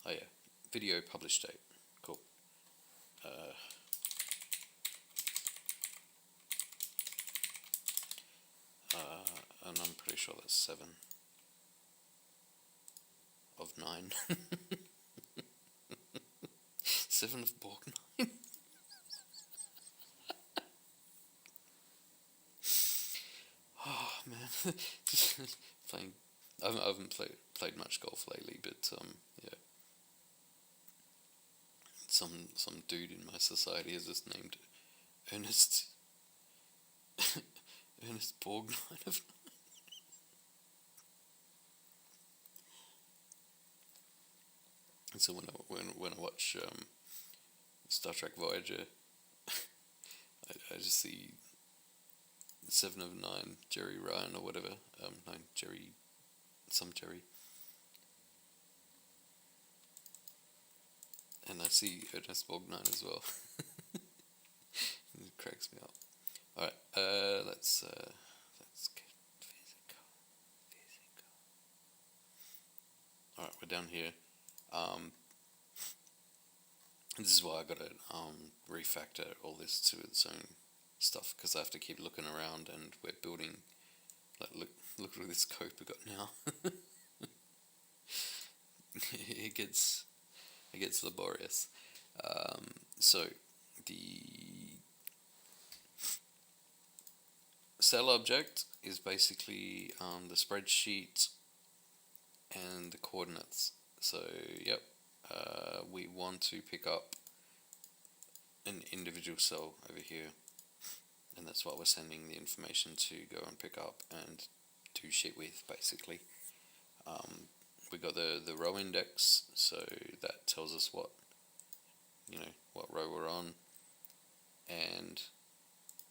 Oh yeah, video publish date. Cool. And I'm pretty sure that's 7 of 9. 7 of Borg 9. Oh man, playing. I haven't played much golf lately, but yeah. Some dude in my society is just named Ernest Ernest Borg 9 of 9. And so when I watch Star Trek Voyager, I just see 7 of 9 Jerry Ryan or whatever. No, Jerry, some Jerry. And I see Ernest Borg 9 as well. It cracks me up. Alright, let's get physical. Alright, we're down here. This is why I gotta refactor all this to its own stuff, because I have to keep looking around, and we're building. Like, look at this code we got now. it gets laborious. So the cell object is basically the spreadsheet and the coordinates. So yep, we want to pick up an individual cell over here, and that's what we're sending the information to go and pick up and do shit with, basically. We got the row index, so that tells us what row we're on, and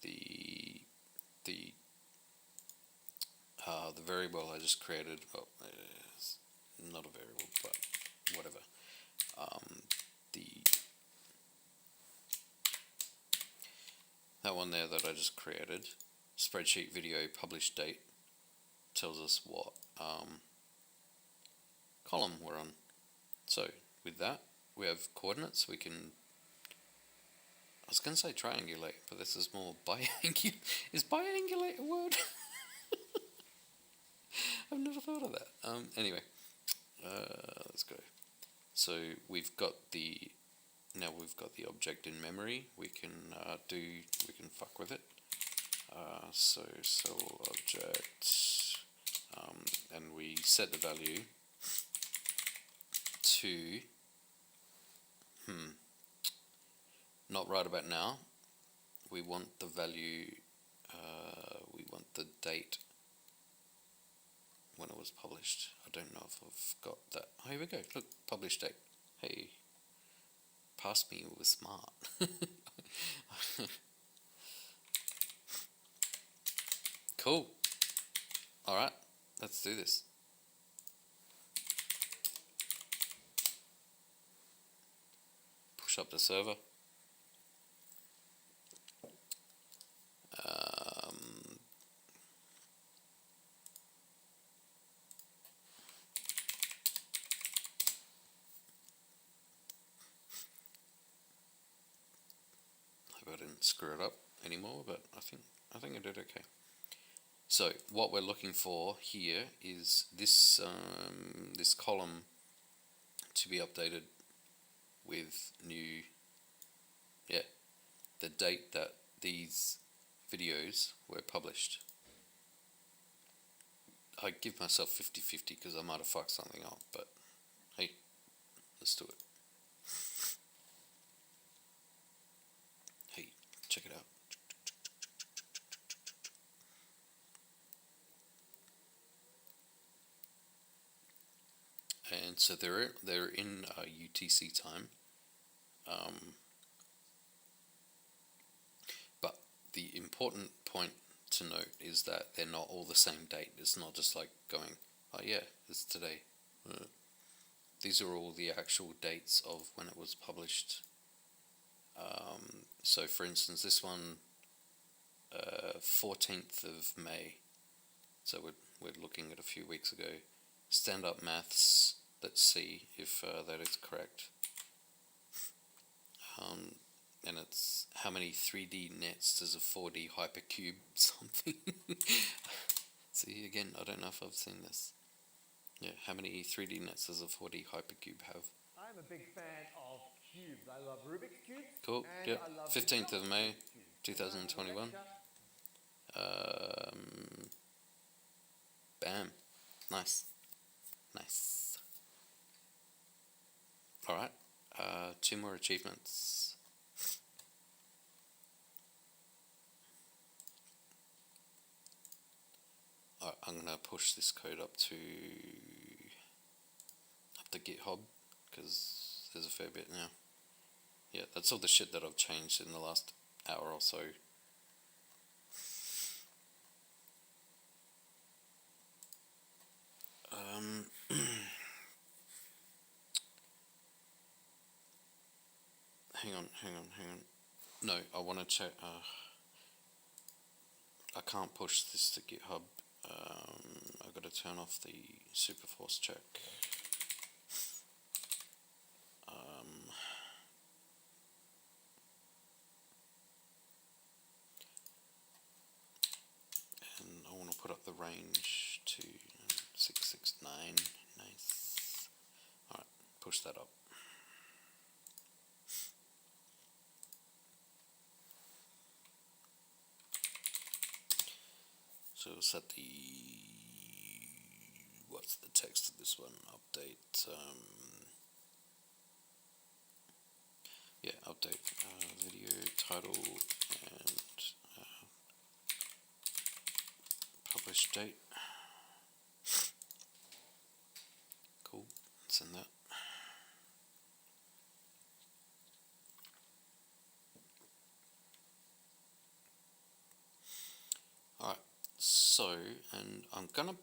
the variable I just created. Well, it's not a variable, but whatever. That one there that I just created, spreadsheet video publish date, tells us what column we're on. So with that, we have coordinates. We can, I was going to say triangulate, but this is more biangulate. Is biangulate a word? I've never thought of that. Anyway, let's go. So we've got the object in memory. We can fuck with it. So cell object, and we set the value to not right about now. We want the value. We want the date when it was published. I don't know if I've got that. Oh, here we go. Look, publish date. Hey, past me was smart. Cool. Alright, let's do this. Push up the server. didn't screw it up anymore, but I think I did okay. So what we're looking for here is this this column to be updated with new, the date that these videos were published. I give myself 50-50 because I might have fucked something up, but hey, let's do it. Hey, check it out. And so they're in UTC time, but the important point to note is that they're not all the same date. It's not just like going, oh yeah, it's today. These are all the actual dates of when it was published. So for instance, this one, 14th of May. So we're looking at a few weeks ago. Stand Up Maths. Let's see if that is correct. And it's how many 3D nets does a 4D hypercube something. See, again, I don't know if I've seen this. Yeah, how many 3D nets does a 4D hypercube have? I'm a big fan of cubes. I love Rubik's cubes. Cool. And Yep. I love 15th of May, cubes. 2021. Bam. Nice. Nice. Alright. 2 more achievements. Alright, I'm gonna push this code up to GitHub because there's a fair bit now. Yeah, that's all the shit that I've changed in the last hour or so. Hang on. No, I want to check. I can't push this to GitHub. I've got to turn off the Superforce check. And I want to put up the range to 669. Nice. Alright, push that up. So we'll set the, what's the text of this one? Update, update video title and publish date. Cool, send that. Alright, so, and I'm gonna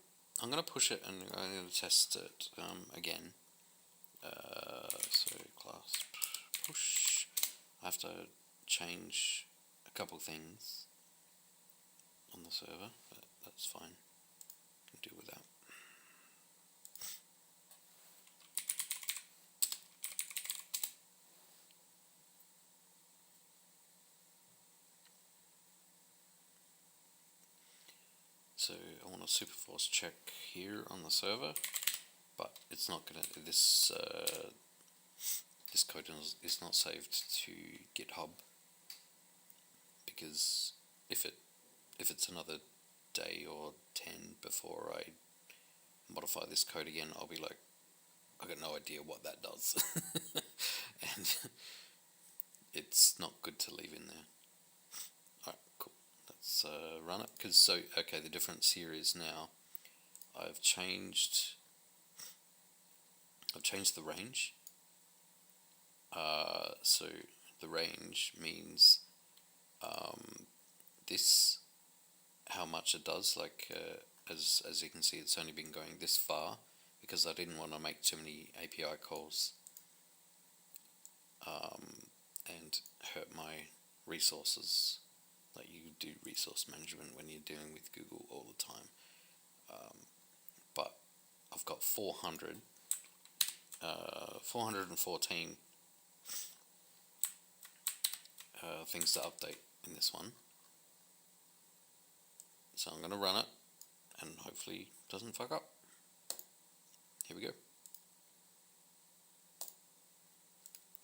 push it and I'm gonna test it again. So class push. I have to change a couple things on the server, but that's fine. I can deal with that. So I want a Superforce check here on the server, but it's not gonna. This code is not saved to GitHub because if it's another day or 10 before I modify this code again, I'll be like, I got no idea what that does, and it's not good to leave in there. Alright, cool. Let's run it. Okay, the difference here is now I've changed the range. So the range means this, how much it does. Like as you can see, it's only been going this far because I didn't want to make too many API calls and hurt my resources. Like you do resource management when you're dealing with Google all the time. But I've got 414 things to update in this one. So I'm going to run it, and hopefully it doesn't fuck up. Here we go.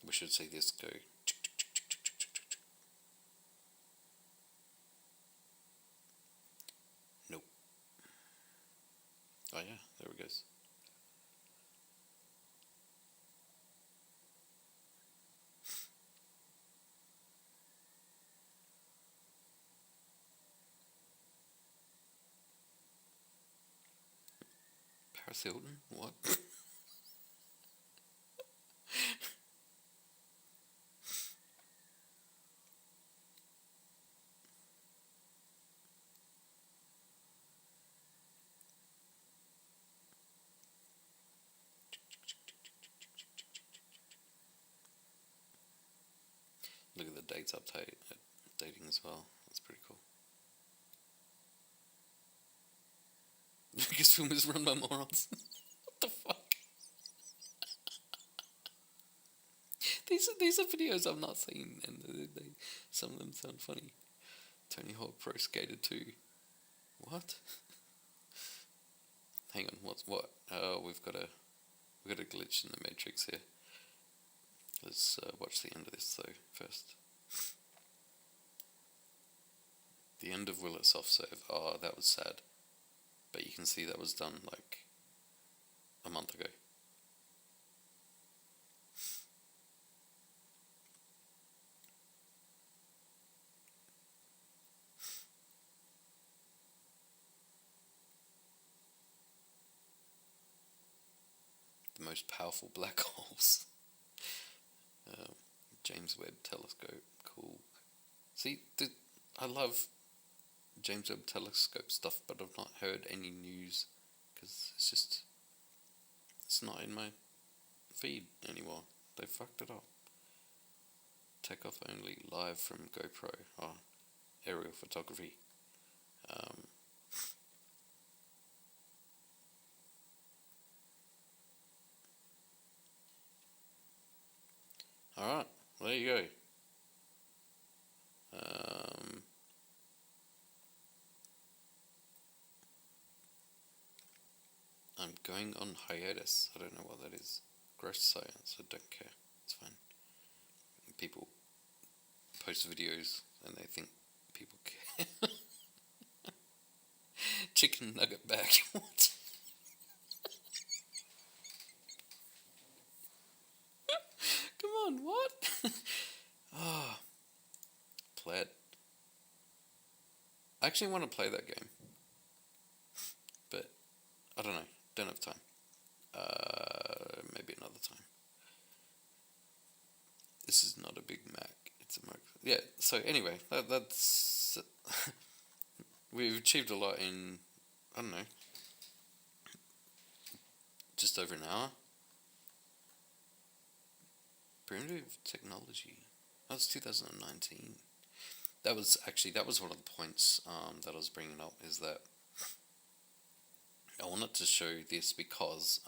We should see this go. Nope. Oh yeah, there it goes. Paris Hilton? What? Look at the dates updating as well. That's pretty cool. Lucasfilm is run by morons. What the fuck? These are videos I've not seen, and some of them sound funny. Tony Hawk Pro Skater 2. What? Hang on, what? Oh, we've got a glitch in the matrix here. Let's watch the end of this though first. The end of Will It Soft Serve. Oh, that was sad. But you can see that was done like a month ago. The most powerful black holes. James Webb Telescope, cool. See, I love James Webb Telescope stuff, but I've not heard any news because it's not in my feed anymore. They fucked it up. Takeoff only, live from GoPro. Oh, aerial photography. Alright, there you go. I'm going on hiatus. I don't know what that is. Gross science, I don't care. It's fine. People post videos and they think people care. Chicken nugget bag. What? Come on, what? Oh, Plaid. I actually want to play that game, but I don't know. Don't have time. Maybe another time. This is not a Big Mac. It's a Mac. Yeah. So anyway, that's we've achieved a lot in, I don't know, just over an hour. Primitive technology. That was 2019. That was one of the points that I was bringing up, is that I wanted to show this because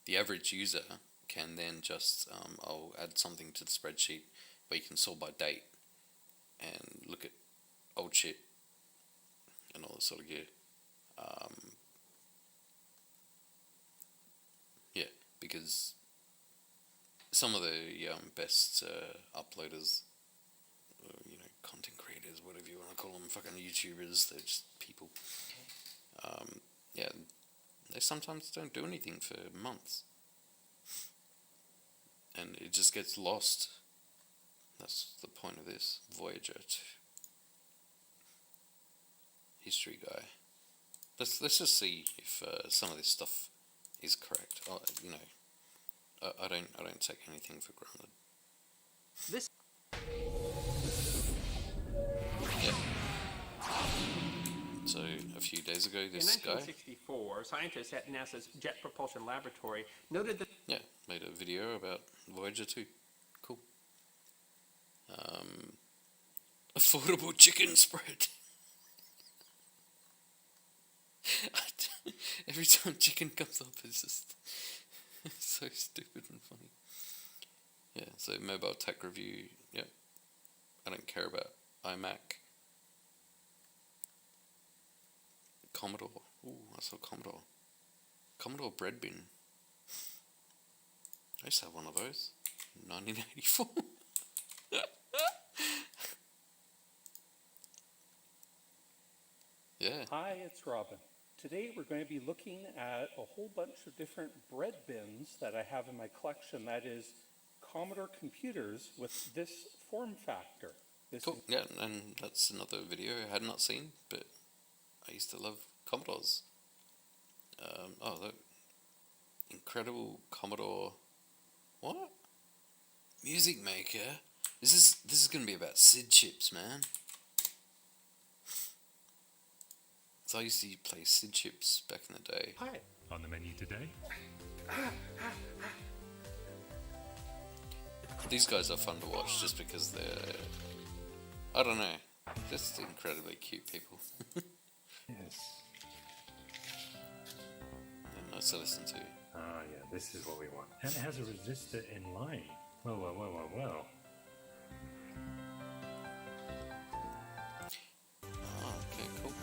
the average user can then just, I'll add something to the spreadsheet where you can sort by date and look at old shit and all this sort of gear. Yeah, because some of the best uploaders, content creators, whatever you want to call them, fucking YouTubers, they're just people. Yeah, they sometimes don't do anything for months. And it just gets lost. That's the point of this. Voyager 2. History guy. Let's just see if some of this stuff is correct. I don't take anything for granted. This. Yeah. So a few days ago, this In guy. 1964, scientists at NASA's Jet Propulsion Laboratory noted that. Yeah, made a video about Voyager 2. Cool. Affordable chicken spread. Every time chicken comes up, it's just so stupid and funny. Yeah, so mobile tech review. Yeah. I don't care about iMac. Commodore. Ooh, I saw Commodore. Commodore bread bin. I used to have one of those. 1984. Yeah. Hi, it's Robin. Today we're going to be looking at a whole bunch of different bread bins that I have in my collection. That is Commodore computers with this form factor. This Cool. Yeah, and that's another video I had not seen, but I used to love Commodores. The incredible Commodore. What? Music Maker. This is gonna be about SID chips, man. So I used to play SID chips back in the day. Hi. On the menu today, These guys are fun to watch just because they're, I don't know, just incredibly cute people. yes. And nice to listen to. Ah, yeah, this is what we want. And it has a resistor in line. Well. Okay, cool.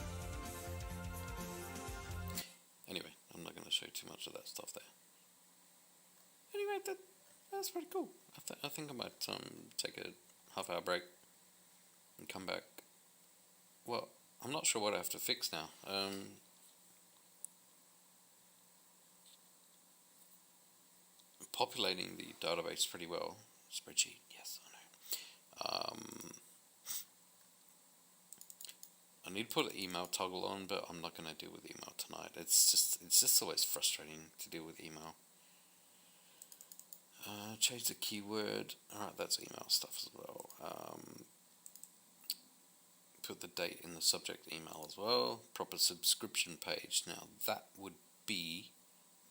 Anyway, I'm not going to show too much of that stuff there. Anyway, that's pretty cool. I think I might take a half-hour break and come back. Well, I'm not sure what I have to fix now. Populating the database pretty well. Spreadsheet, yes, I know. I need to put an email toggle on, but I'm not going to deal with email tonight. It's just always frustrating to deal with email. Change the keyword. Alright, that's email stuff as well. Put the date in the subject email as well. Proper subscription page. Now that would be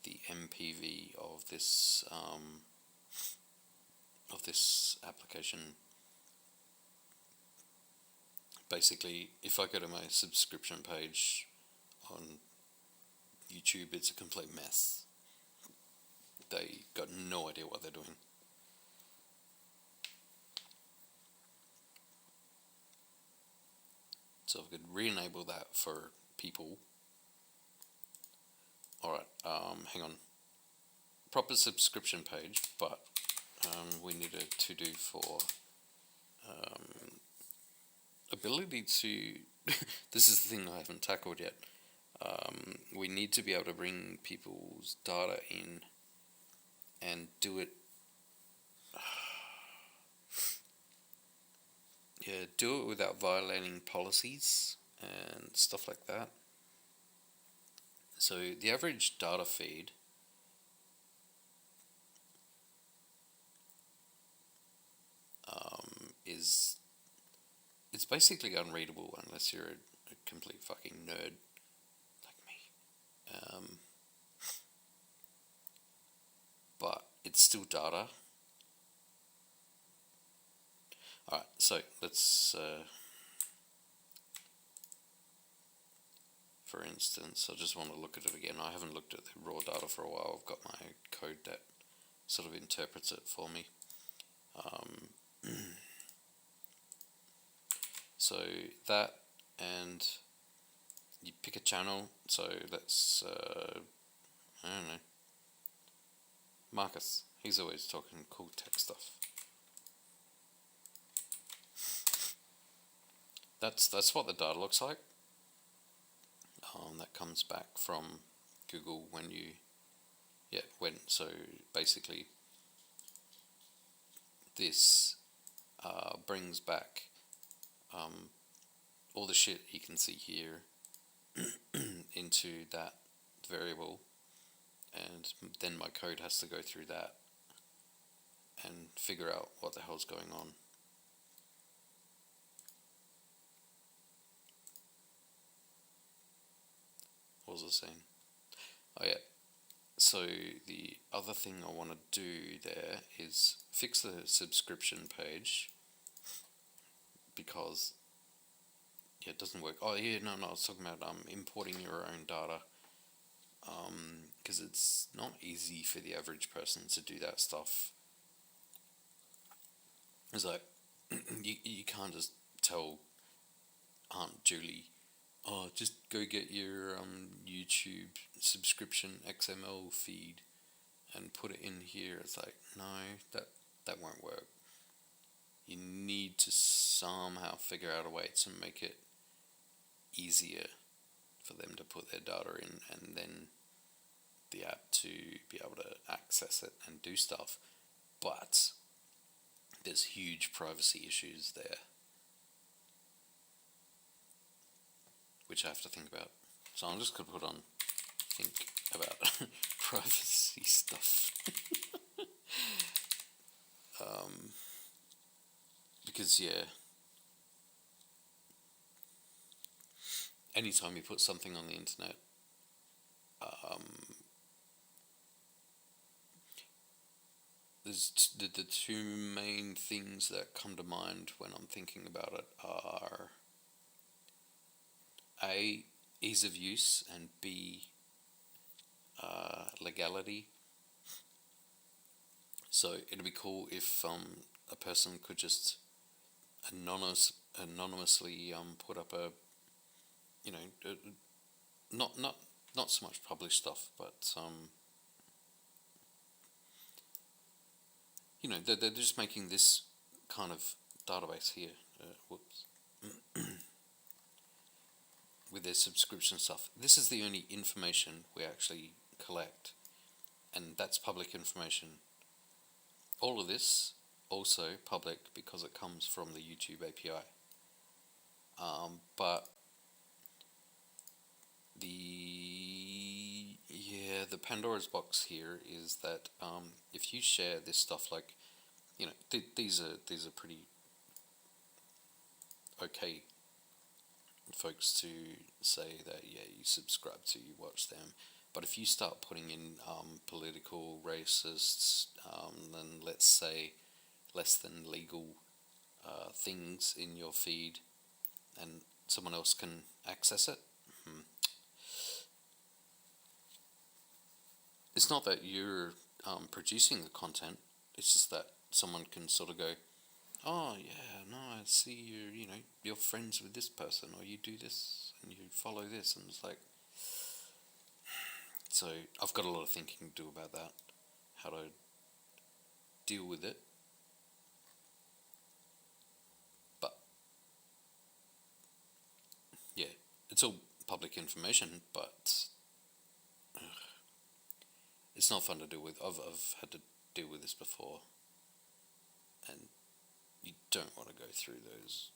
the MPV of this application. Basically, if I go to my subscription page on YouTube, it's a complete mess. They got no idea what they're doing. So I could re-enable that for people. Alright, hang on. Proper subscription page, but we need a to-do for ability to... This is the thing I haven't tackled yet. We need to be able to bring people's data in and do it... Yeah, do it without violating policies and stuff like that. So the average data feed it's basically unreadable unless you're a complete fucking nerd like me. But it's still data. Alright, so let's, for instance, I just want to look at it again. I haven't looked at the raw data for a while. I've got my code that sort of interprets it for me. So that, and you pick a channel. So let's, I don't know, Marcus. He's always talking cool tech stuff. That's what the data looks like. That comes back from Google when you, so basically this brings back all the shit you can see here into that variable, and then my code has to go through that and figure out what the hell's going on. What was I saying? Oh yeah. So the other thing I want to do there is fix the subscription page, because it doesn't work. Oh yeah, no, I was talking about importing your own data, because it's not easy for the average person to do that stuff. It's like, you can't just tell Aunt Julie, oh, just go get your YouTube subscription XML feed and put it in here. It's like, no, that won't work. You need to somehow figure out a way to make it easier for them to put their data in, and then the app to be able to access it and do stuff. But there's huge privacy issues there, which I have to think about. So I'm just going to put on think about privacy stuff. Because, yeah, anytime you put something on the internet, there's the two main things that come to mind when I'm thinking about it are A, ease of use, and B, legality. So it'd be cool if a person could just anonymously put up a, you know, not so much published stuff, but you know, they're just making this kind of database here. Whoops. With their subscription stuff. This is the only information we actually collect, and that's public information. All of this also public because it comes from the YouTube API. But the Pandora's box here is that if you share this stuff, like, you know, these are pretty okay folks to say that, yeah, you subscribe to, you watch them. But if you start putting in political, racists, then let's say less than legal things in your feed, and someone else can access it, it's not that you're producing the content, it's just that someone can sort of go, oh yeah, no, I see you're friends with this person, or you do this and you follow this, and it's like, so I've got a lot of thinking to do about that, how to deal with it. But yeah, it's all public information, but it's not fun to deal with. I've had to deal with this before, and you don't want to go through those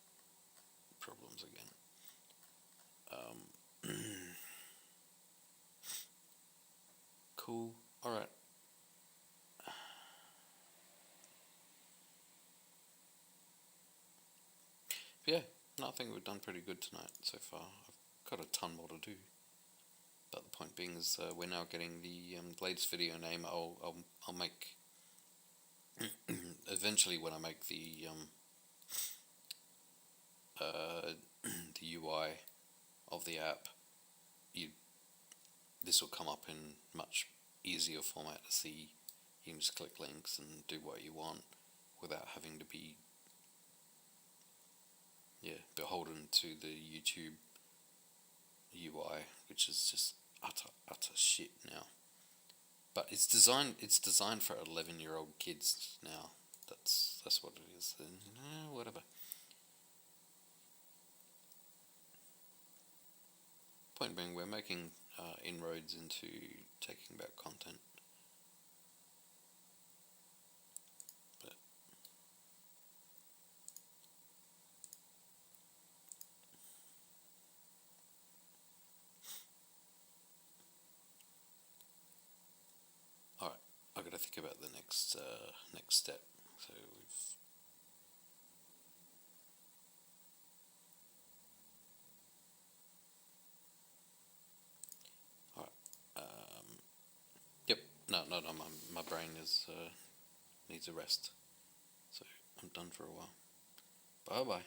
problems again. Cool. All right. Yeah, no, I think we've done pretty good tonight so far. I've got a ton more to do. But the point being is, we're now getting the latest video name. I'll make eventually when I make the the UI of the app. This will come up in much easier format to see. You can just click links and do what you want without having to be beholden to the YouTube UI, which is just utter shit now. But it's designed for 11-year-old kids now. That's what it is. Whatever. Point being, we're making inroads into taking back content. But all right, I've got to think about the next step. So no, my brain needs a rest. So I'm done for a while. Bye bye.